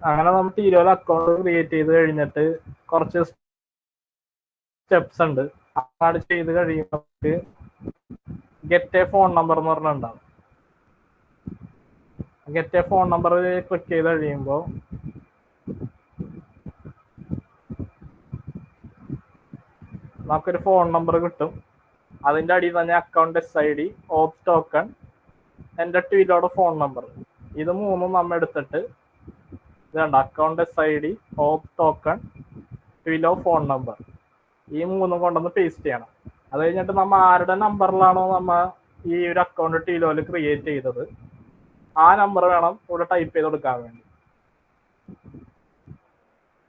അങ്ങനെ നമ്മൾ ടീലോയിൽ account create ചെയ്ത് കഴിഞ്ഞിട്ട് കുറച്ച് സ്റ്റെപ്സ് ഉണ്ട്. അത് ചെയ്ത് കഴിയുമ്പോൾ ഗെറ്റ് എ ഫോൺ നമ്പർ എന്ന് പറഞ്ഞിട്ടുണ്ടാവും. Get A phone number click ചെയ്ത് കഴിയുമ്പോൾ നമുക്കൊരു ഫോൺ നമ്പർ കിട്ടും. അതിൻ്റെ അടിയിൽ തന്നെ അക്കൗണ്ട് SID, ഓത്ത് ടോക്കൺ, എൻ്റെ ട്വീലോടെ ഫോൺ നമ്പർ, ഇത് മൂന്നും നമ്മൾ എടുത്തിട്ട് ഇതുണ്ട് അക്കൗണ്ട് SID, ഓത്ത് ടോക്കൺ, ട്വീലോ ഫോൺ നമ്പർ, ഈ മൂന്നും കൊണ്ടൊന്ന് പേസ്റ്റ് ചെയ്യണം. അത് കഴിഞ്ഞിട്ട് നമ്മൾ ആരുടെ നമ്പറിലാണോ നമ്മൾ ഈ ഒരു അക്കൗണ്ട് ട്വീലോയിൽ ക്രിയേറ്റ് ചെയ്തത് ആ നമ്പർ വേണം ഇവിടെ ടൈപ്പ് ചെയ്ത് കൊടുക്കാൻ വേണ്ടി.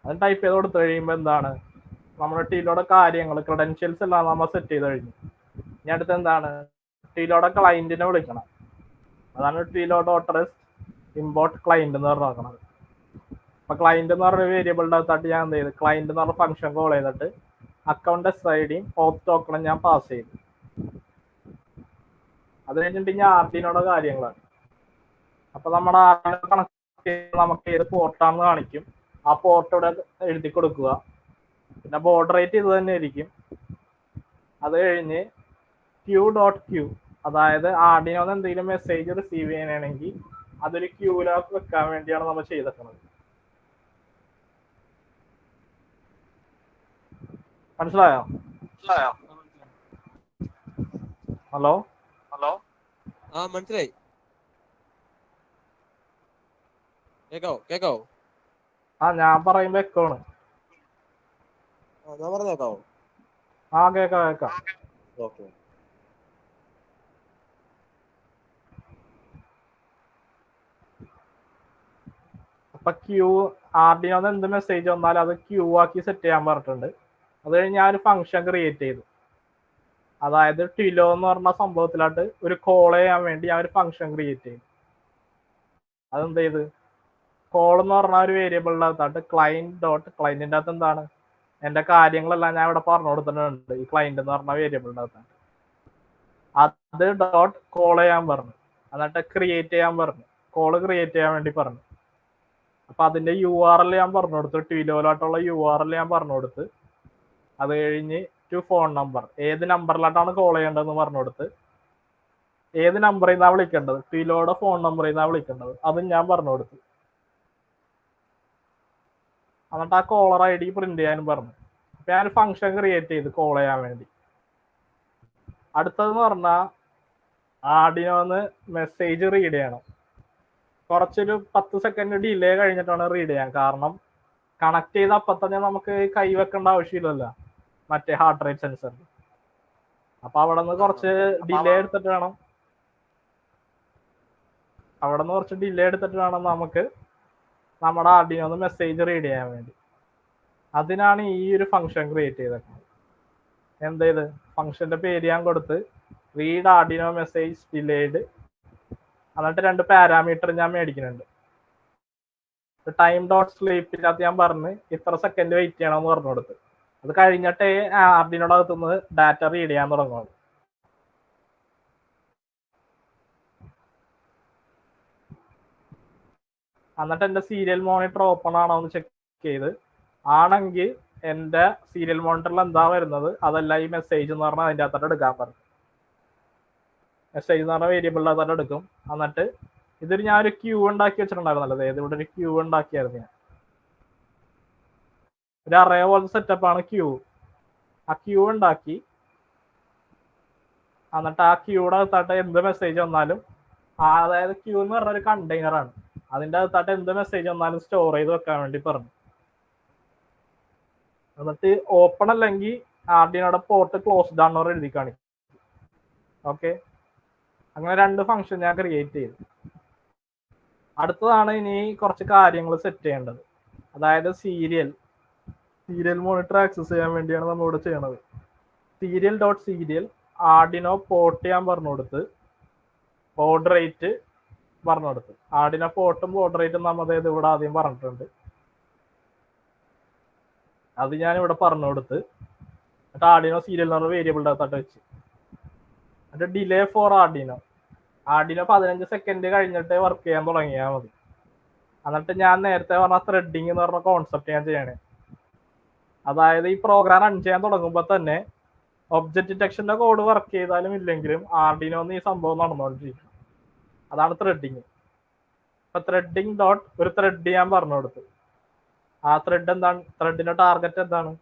അത് ടൈപ്പ് ചെയ്ത് കൊടുത്തു കഴിയുമ്പോൾ എന്താണ്, നമ്മുടെ ടീലോടെ കാര്യങ്ങൾ ക്രെഡൻഷ്യൽസ് എല്ലാം നമ്മൾ സെറ്റ് ചെയ്ത് കഴിഞ്ഞു. ഇനി അടുത്ത് എന്താണ്, ടീലോടെ ക്ലയന്റിനെ വിളിക്കണം. അതാണ് ടീലോ ഡോട്ട് റെസ്റ്റ് ഇമ്പോർട്ട് ക്ലയന്റ് എന്ന് പറഞ്ഞ് നോക്കുന്നത്. അപ്പൊ ക്ലയന്റ് എന്ന് പറഞ്ഞ വേരിയബിളിന്റെ അകത്തായിട്ട് ഞാൻ എന്ത് ചെയ്ത്, ക്ലയന്റ് എന്ന് പറഞ്ഞ ഫംഗ്ഷൻ കോൾ ചെയ്തിട്ട് അക്കൗണ്ട് SIDയും ഓത്ത് ടോക്കണും ഞാൻ പാസ് ചെയ്തു. അത് കഴിഞ്ഞിട്ട് ഇനി ആർഡിനോടെ കാര്യങ്ങളാണ്. അപ്പൊ നമ്മുടെ ആർഡിനോ കണക്ട് ചെയ്ത് നമുക്ക് ഏത് പോർട്ടാണെന്ന് കാണിക്കും. ആ പോർട്ട് ഇവിടെ എഴുതി കൊടുക്കുക. പിന്നെ ബോർഡർ റേറ്റ് ഇത് തന്നെ ആയിരിക്കും. അത് കഴിഞ്ഞ് Q.Q, അതായത് ആർഡിനോന്ന് എന്തെങ്കിലും മെസ്സേജ് റിസീവ് ചെയ്യാനാണെങ്കിൽ അതൊരു ക്യൂവിലേക്ക് വെക്കാൻ വേണ്ടിയാണ് നമ്മൾ ചെയ്തിട്ടുള്ളത്. മനസ്സിലായോ? ഹലോ മനസ്സിലായി. കേക്കാവോ? ഞാൻ പറയുമ്പോ എക്കോണ്. ഞാൻ പറഞ്ഞേക്കാവോ? കേക്കാം. ഓക്കെ. അപ്പൊ ആർഡിനോന്ന് എന്ത് മെസ്സേജ് വന്നാലും അത് ക്യൂ ആക്കി സെറ്റ് ചെയ്യാൻ പറഞ്ഞിട്ടുണ്ട്. അത് കഴിഞ്ഞ് ഞാൻ ഒരു ഫംഗ്ഷൻ ക്രിയേറ്റ് ചെയ്തു. അതായത് ട്വിലോ എന്ന് പറഞ്ഞ സംഭവത്തിലായിട്ട് ഒരു കോൾ ചെയ്യാൻ വേണ്ടി ഞാൻ ഒരു ഫംഗ്ഷൻ ക്രിയേറ്റ് ചെയ്തു. അതെന്ത് ചെയ്ത്, കോൾ എന്ന് പറഞ്ഞ ഒരു വേരിയബിളിൻ്റെ അകത്തായിട്ട് ക്ലയന്റിന്റെ അകത്ത് എന്താണ്, എൻ്റെ കാര്യങ്ങളെല്ലാം ഞാൻ ഇവിടെ പറഞ്ഞു കൊടുത്തിട്ടുണ്ട് ഈ ക്ലയന്റ് എന്ന് പറഞ്ഞ വേരിയബിളിൻ്റെ അകത്തായിട്ട്. അത് ഡോട്ട് കോൾ ചെയ്യാൻ പറഞ്ഞു, എന്നിട്ട് ക്രിയേറ്റ് ചെയ്യാൻ പറഞ്ഞു, കോള് ക്രിയേറ്റ് ചെയ്യാൻ വേണ്ടി പറഞ്ഞു. അപ്പൊ അതിന്റെ URL ഞാൻ പറഞ്ഞു കൊടുത്തു, ട്വിലോയിലോട്ടുള്ള URL ഞാൻ പറഞ്ഞു കൊടുത്ത്. അത് കഴിഞ്ഞ് ടു ഫോൺ നമ്പർ, ഏത് നമ്പറിലോട്ടാണ് കോൾ ചെയ്യേണ്ടതെന്ന് പറഞ്ഞു കൊടുത്ത്. ഏത് നമ്പറിൽ നിന്നാണ് വിളിക്കേണ്ടത്, ട്വിലോയുടെ ഫോൺ നമ്പറിൽ നിന്നാണ് വിളിക്കേണ്ടത്, അതും ഞാൻ പറഞ്ഞു കൊടുത്തു. എന്നിട്ട് ആ കോളർ ID പ്രിന്റ് ചെയ്യാനും പറഞ്ഞു. അപ്പൊ ഞാൻ ഫംഗ്ഷൻ ക്രിയേറ്റ് ചെയ്ത് കോൾ ചെയ്യാൻ വേണ്ടി. അടുത്തതെന്ന് പറഞ്ഞാൽ ആർഡിനോന്ന് മെസ്സേജ് റീഡ് ചെയ്യണം. കുറച്ചൊരു 10 സെക്കൻഡ് ഡിലേ കഴിഞ്ഞിട്ടാണ് റീഡ് ചെയ്യാൻ. കാരണം കണക്ട് ചെയ്ത അപ്പം തന്നെ നമുക്ക് കൈവെക്കേണ്ട ആവശ്യമില്ലല്ലോ മറ്റേ ഹാർട്ട് റേറ്റ് സെൻസറിൽ. അപ്പൊ അവിടെ നിന്ന് കുറച്ച് ഡിലേ എടുത്തിട്ട് വേണം നമുക്ക് നമ്മുടെ ആർഡിനോന്ന് മെസ്സേജ് റീഡ് ചെയ്യാൻ വേണ്ടി. അതിനാണ് ഈ ഒരു ഫംഗ്ഷൻ ക്രിയേറ്റ് ചെയ്തേക്കുന്നത്. എന്ത് ചെയ്ത്, ഫംഗ്ഷന്റെ പേര് ഞാൻ കൊടുത്ത് റീഡ് ആർഡിനോ മെസ്സേജ് ഡിലേഡ്, എന്നിട്ട് 2 പാരാമീറ്റർ ഞാൻ മേടിക്കുന്നുണ്ട്. ടൈം ഡോട്ട് സ്ലീപ്പിനകത്ത് ഞാൻ പറഞ്ഞ് ഇത്ര സെക്കൻഡ് വെയിറ്റ് ചെയ്യണമെന്ന് പറഞ്ഞു കൊടുത്ത്. അത് കഴിഞ്ഞിട്ടേ ആർഡിനോടെ അകത്തുനിന്ന് ഡാറ്റ റീഡ് ചെയ്യാൻ തുടങ്ങുള്ളൂ. എന്നിട്ട് എൻ്റെ സീരിയൽ മോണിറ്റർ ഓപ്പൺ ആണോ എന്ന് ചെക്ക് ചെയ്ത്, ആണെങ്കിൽ എൻ്റെ സീരിയൽ മോണിറ്ററിൽ എന്താ വരുന്നത് അതല്ല ഈ മെസ്സേജ് എന്ന് പറഞ്ഞാൽ അതിൻ്റെ അകത്തോട്ട് എടുക്കാൻ പറഞ്ഞു. മെസ്സേജ് എന്ന് പറഞ്ഞ വേരിയബിളിൻ്റെ അകത്തോട്ട് എടുക്കും. എന്നിട്ട് ഇതൊരു ഞാനൊരു ക്യൂ ഉണ്ടാക്കി വെച്ചിട്ടുണ്ടായിരുന്നല്ലോ, അതായത് ഇവിടെ ഒരു ക്യൂ ഉണ്ടാക്കിയായിരുന്നു ഞാൻ. ഒരു അറേ പോലത്തെ സെറ്റപ്പാണ് ക്യൂ. ആ ക്യൂ ഉണ്ടാക്കി, എന്നിട്ട് ആ ക്യൂടെ അകത്തായിട്ട് എന്ത് മെസ്സേജ് വന്നാലും, അതായത് ക്യൂ എന്ന് പറഞ്ഞ ഒരു കണ്ടെയ്നറാണ്, അതിൻ്റെ അകത്തായിട്ട് എന്ത് മെസ്സേജ് വന്നാലും സ്റ്റോർ ചെയ്ത് വെക്കാൻ വേണ്ടി പറഞ്ഞു. എന്നിട്ട് ഓപ്പൺ അല്ലെങ്കിൽ ആർഡിനോടെ പോർട്ട് ക്ലോസ്ഡ് ആണെന്ന് എഴുതി കാണിക്കും. ഓക്കെ, അങ്ങനെ 2 ഫംഗ്ഷൻ ഞാൻ ക്രിയേറ്റ് ചെയ്തു. അടുത്തതാണ് ഇനി കുറച്ച് കാര്യങ്ങൾ സെറ്റ് ചെയ്യേണ്ടത്. അതായത് സീരിയൽ മോണിറ്റർ ആക്സസ് ചെയ്യാൻ വേണ്ടിയാണ് നമ്മൾ ഇവിടെ ചെയ്യണത്. സീരിയൽ ആർഡിനോ പോർട്ട് ചെയ്യാൻ പറഞ്ഞു കൊടുത്ത് ബോർഡ് റേറ്റ് പറഞ്ഞു കൊടുത്ത്. ആർഡിനോ പോർട്ടും ബോർഡ് റേറ്റും നമ്മൾ അതായത് ഇവിടെ ആദ്യം പറഞ്ഞിട്ടുണ്ട്, അത് ഞാൻ ഇവിടെ പറഞ്ഞു കൊടുത്ത്. എന്നിട്ട് ആർഡിനോ സീരിയൽ എന്ന് പറഞ്ഞ വേരിയബിളിൻ്റെ അകത്തോട്ട് വെച്ച്. എന്നിട്ട് ഡിലേ ഫോർ ആർഡിനോ 15 സെക്കൻഡ് കഴിഞ്ഞിട്ട് വർക്ക് ചെയ്യാൻ തുടങ്ങിയാൽ മതി. എന്നിട്ട് ഞാൻ നേരത്തെ പറഞ്ഞ ത്രെഡിങ് എന്ന് പറഞ്ഞ കോൺസെപ്റ്റ് ഞാൻ ചെയ്യണേ. അതായത് ഈ പ്രോഗ്രാം റൺ ചെയ്യാൻ തുടങ്ങുമ്പോൾ തന്നെ ഒബ്ജക്റ്റ് ഡിറ്റക്ഷന്റെ കോഡ് വർക്ക് ചെയ്താലും ഇല്ലെങ്കിലും ആർഡിനോന്ന് ഈ സംഭവം നടന്നുകൊണ്ടിരിക്കും. അതാണ് ത്രെഡിങ്. ഇപ്പൊ ത്രെഡിങ് ഡോട്ട് ഒരു ത്രെഡ് ഞാൻ പറഞ്ഞു കൊടുത്തു. ആ ത്രെഡ് എന്താണ്? ത്രെഡിന്റെ ടാർഗറ്റ് എന്താണ്?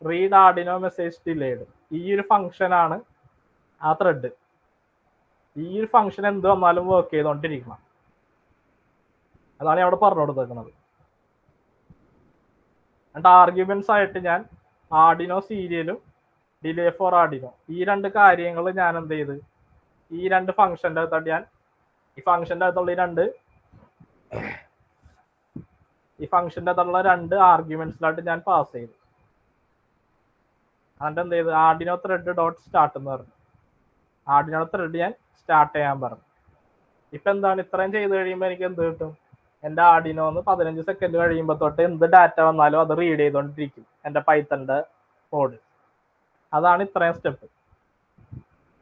Read Arduino message delayed. ഈ ഒരു ഫംഗ്ഷൻ ആണ് ആ ത്രെഡ്. ഈ ഒരു ഫംഗ്ഷൻ എന്ത് വന്നാലും വർക്ക് ചെയ്തോണ്ടിരിക്കണം. അതാണ് ഞാൻ അവിടെ പറഞ്ഞു കൊടുത്തേക്കുന്നത്. എന്നിട്ട് ആർഗ്യുമെന്റ്സ് ആയിട്ട് ഞാൻ ആർഡിനോ സീരിയലും ഡിലേ ഫോർ ആർഡിനോ ഈ രണ്ട് കാര്യങ്ങൾ ഞാൻ എന്ത് ചെയ്ത് ഈ രണ്ട് ഫംഗ്ഷന്റെ അകത്തായിട്ട് ഞാൻ ഈ ഫംഗ്ഷന്റെ അകത്തുള്ള രണ്ട് ആർഗ്യുമെന്റ്സിലായിട്ട് ഞാൻ പാസ് ചെയ്തു. എന്നിട്ട് എന്ത് ചെയ്ത് ആർഡിനോ ത്രെഡ് ഡോട്ട് സ്റ്റാർട്ട് എന്ന് പറഞ്ഞു. ആർഡിനോ ത്രെഡ് ഞാൻ സ്റ്റാർട്ട് ചെയ്യാൻ പറഞ്ഞു. ഇപ്പൊ എന്താണ് ഇത്രയും ചെയ്ത് കഴിയുമ്പോൾ എനിക്ക് എന്ത് കിട്ടും? എന്റെ ആർഡിനോന്ന് 15 സെക്കൻഡ് കഴിയുമ്പോൾ തൊട്ട് എന്ത് ഡാറ്റ വന്നാലും അത് റീഡ് ചെയ്തോണ്ടിരിക്കും എന്റെ പൈത്തന്റെ കോഡ്. അതാണ് ഇത്രയും സ്റ്റെപ്പ്.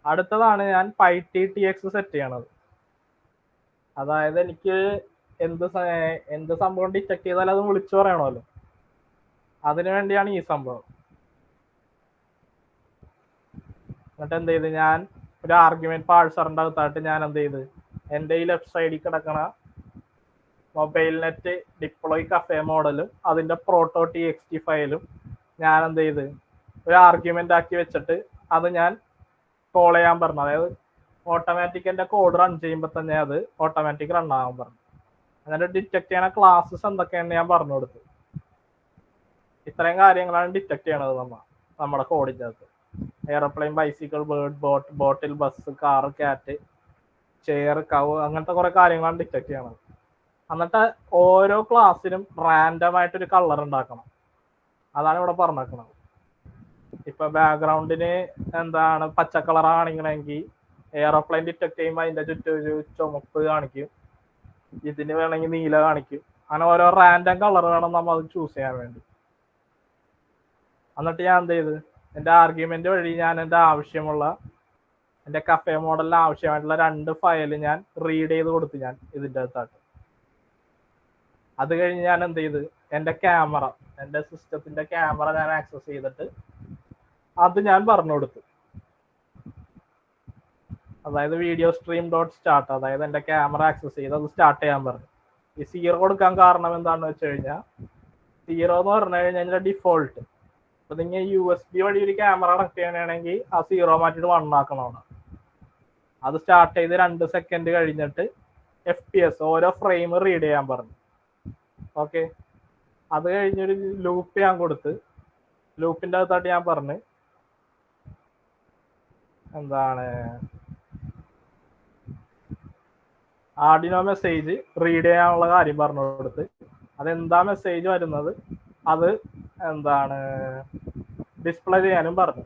അടുത്തതാണ് ഞാൻ PyTTX സെറ്റ് ചെയ്യണത്. അതായത് എനിക്ക് എന്ത് സംഭവം ഡിറ്റക്ട് ചെയ്താൽ അത് വിളിച്ചു പറയണമല്ലോ. അതിനു വേണ്ടിയാണ് ഈ സംഭവം. എന്നിട്ട് എന്ത് ചെയ്ത് ഞാൻ ഒരു ആർഗ്യുമെന്റ് പാഴ്സറിന്റെ അകത്തായിട്ട് ഞാൻ എന്ത് ചെയ്ത് എൻ്റെ ഈ ലെഫ്റ്റ് സൈഡിൽ കിടക്കണ മൊബൈൽ നെറ്റ് ഡിപ്ലോയ് കഫേ മോഡലും അതിന്റെ പ്രോട്ടോ TXT ഫയലും ഞാൻ എന്ത് ചെയ്ത് ഒരു ആർഗ്യുമെന്റ് ആക്കി വെച്ചിട്ട് അത് ഞാൻ കോൾ ചെയ്യാൻ പറഞ്ഞു. അതായത് ഓട്ടോമാറ്റിക് എൻ്റെ കോഡ് റൺ ചെയ്യുമ്പോൾ തന്നെ അത് ഓട്ടോമാറ്റിക് റൺ ആകാൻ പറഞ്ഞു. എന്നിട്ട് ഡിറ്റക്ട് ചെയ്യണ ക്ലാസ്സസ് എന്തൊക്കെയാണെന്ന് ഞാൻ പറഞ്ഞു കൊടുത്തു. ഇത്രയും കാര്യങ്ങളാണ് ഡിറ്റക്ട് ചെയ്യണത് നമ്മുടെ കോഡിൻ്റെ അകത്ത്. Airplane, bicycle, bird, boat, bottle, bus, car, cat, chair, cow, അങ്ങനത്തെ കുറെ കാര്യങ്ങളാണ് ഡിറ്റക്ട് ചെയ്യണത്. എന്നിട്ട് ഓരോ ക്ലാസ്സിനും റാൻഡം ആയിട്ടൊരു കളർ ഉണ്ടാക്കണം. അതാണ് ഇവിടെ പറഞ്ഞേക്കുന്നത്. ഇപ്പൊ ബാക്ക്ഗ്രൗണ്ടിന് എന്താണ് പച്ച കളർ കാണിക്കണമെങ്കിൽ എയർപ്ലെയിൻ ഡിറ്റക്ട് ചെയ്യുമ്പോൾ അതിന്റെ ചുറ്റും ഒരു ചുമപ്പ് കാണിക്കും, ഇതിന് വേണമെങ്കിൽ നീല കാണിക്കും. അങ്ങനെ ഓരോ റാൻഡം കളർ വേണം നമ്മൾ അത് ചൂസ് ചെയ്യാൻ വേണ്ടി. എന്നിട്ട് ഞാൻ എന്ത് ചെയ്ത് എൻ്റെ ആർഗ്യുമെന്റ് വഴി ഞാൻ എൻ്റെ ആവശ്യമുള്ള എൻ്റെ കഫേ മോഡലിന് ആവശ്യമായിട്ടുള്ള 2 ഫയൽ ഞാൻ റീഡ് ചെയ്ത് കൊടുത്തു ഞാൻ ഇതിൻ്റെ അകത്തായിട്ട്. അത് കഴിഞ്ഞ് ഞാൻ എന്ത് ചെയ്ത് എൻ്റെ ക്യാമറ, എൻ്റെ സിസ്റ്റത്തിന്റെ ക്യാമറ ഞാൻ ആക്സസ് ചെയ്തിട്ട് അത് ഞാൻ പറഞ്ഞു കൊടുത്തു. അതായത് വീഡിയോ സ്ട്രീം ഡോട്ട് സ്റ്റാർട്ട്, അതായത് എൻ്റെ ക്യാമറ ആക്സസ് ചെയ്ത് അത് സ്റ്റാർട്ട് ചെയ്യാൻ പറഞ്ഞു. ഈ 0 കൊടുക്കാൻ കാരണം എന്താണെന്ന് വെച്ച് കഴിഞ്ഞാൽ 0 എന്ന് പറഞ്ഞു കഴിഞ്ഞാൽ അതിൻ്റെ ഡിഫോൾട്ട്. അപ്പൊ നിങ്ങൾ USB വഴി ഒരു ക്യാമറ കണക്ട് ചെയ്യണമെങ്കിൽ ആ 0 മാറ്റിയിട്ട് 1 ആക്കണം. അത് സ്റ്റാർട്ട് ചെയ്ത് 2 സെക്കൻഡ് കഴിഞ്ഞിട്ട് FPS ഓരോ ഫ്രെയിം റീഡ് ചെയ്യാൻ പറഞ്ഞു. ഓക്കെ, അത് കഴിഞ്ഞൊരു ലൂപ്പ് ഞാൻ കൊടുത്ത് ലൂപ്പിന്റെ അകത്തായിട്ട് ഞാൻ പറഞ്ഞു എന്താണ് ആർഡിനോ മെസ്സേജ് റീഡ് ചെയ്യാനുള്ള കാര്യം പറഞ്ഞു കൊടുത്ത് അതെന്താ മെസ്സേജ് വരുന്നത് അത് എന്താണ് ഡിസ്പ്ലേ ചെയ്യാനും പറഞ്ഞു.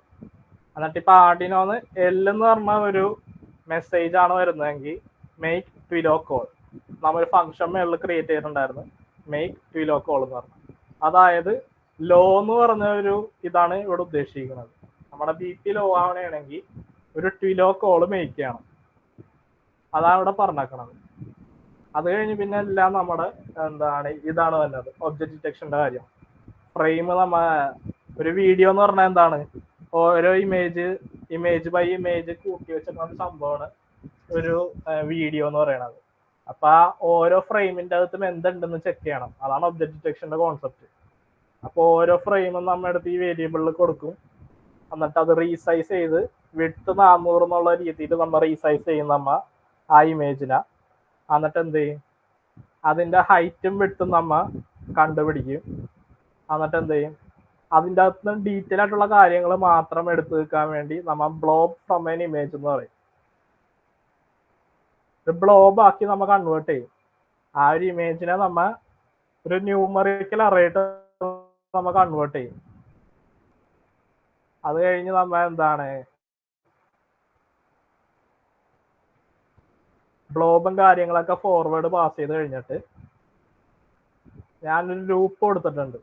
എന്നിട്ട് ഇപ്പൊ ആർഡിനോന്ന് L എന്ന് പറഞ്ഞ ഒരു മെസ്സേജ് ആണ് വരുന്നതെങ്കിൽ മേക്ക് ട്വിലോ കോൾ നമ്മൾ ഫംഗ്ഷൻ മേളിൽ ക്രിയേറ്റ് ചെയ്തിട്ടുണ്ടായിരുന്നു. മേക്ക് ട്വിലോ കോൾ എന്ന് പറഞ്ഞു. അതായത് ലോ എന്ന് പറഞ്ഞ ഒരു ഇതാണ് ഇവിടെ ഉദ്ദേശിക്കുന്നത്. നമ്മുടെ BP ലോ ആവണമെങ്കിൽ ഒരു ട്വിലോ കോൾ മേക്ക് ചെയ്യണം. അതാണ് ഇവിടെ പറഞ്ഞേക്കണത്. അത് കഴിഞ്ഞ് പിന്നെ എല്ലാം നമ്മുടെ എന്താണ് ഇതാണ് വന്നത് ഒബ്ജക്റ്റ് ഡിറ്റക്ഷന്റെ കാര്യം. ഫ്രെയിം ഒരു വീഡിയോ എന്ന് പറഞ്ഞാൽ എന്താണ് ഓരോ ഇമേജ് ബൈ ഇമേജ് കൂട്ടി വെച്ചിട്ടുള്ള സംഭവമാണ് ഒരു വീഡിയോ എന്ന് പറയുന്നത്. അപ്പൊ ആ ഓരോ ഫ്രെയിമിന്റെ അകത്തും എന്തുണ്ടെന്ന് ചെക്ക് ചെയ്യണം. അതാണ് ഒബ്ജക്റ്റ് ഡിറ്റക്ഷന്റെ കോൺസെപ്റ്റ്. അപ്പൊ ഓരോ ഫ്രെയിമും നമ്മുടെ അടുത്ത് ഈ വേരിയബിളിൽ കൊടുക്കും. എന്നിട്ട് അത് റീസൈസ് ചെയ്ത് വിഡ്ത്ത് 400 എന്നുള്ള രീതിയിൽ നമ്മൾ റീസൈസ് ചെയ്യും ആ ഇമേജിനെ. എന്നിട്ട് എന്ത് ചെയ്യും അതിന്റെ ഹൈറ്റും വിഡ്ത്തും കണ്ടുപിടിക്കും. എന്നിട്ട് എന്ത് ചെയ്യും അതിൻ്റെ അകത്ത് ഡീറ്റെയിൽ ആയിട്ടുള്ള കാര്യങ്ങൾ മാത്രം എടുത്തു വെക്കാൻ വേണ്ടി ബ്ലോബ് ഫ്രം എൻ ഇമേജ് എന്ന് പറയും. ഒരു ബ്ലോബ് ആക്കി കൺവേർട്ട് ചെയ്യും. ആ ഒരു ഇമേജിനെ ഒരു ന്യൂമറിക്കൽ അറേറ്റ് കൺവേർട്ട് ചെയ്യും. അത് കഴിഞ്ഞ് എന്താണ് ബ്ലോബും കാര്യങ്ങളൊക്കെ ഫോർവേഡ് പാസ് ചെയ്ത് കഴിഞ്ഞിട്ട് ഞാനൊരു ലൂപ്പ് കൊടുത്തിട്ടുണ്ട്.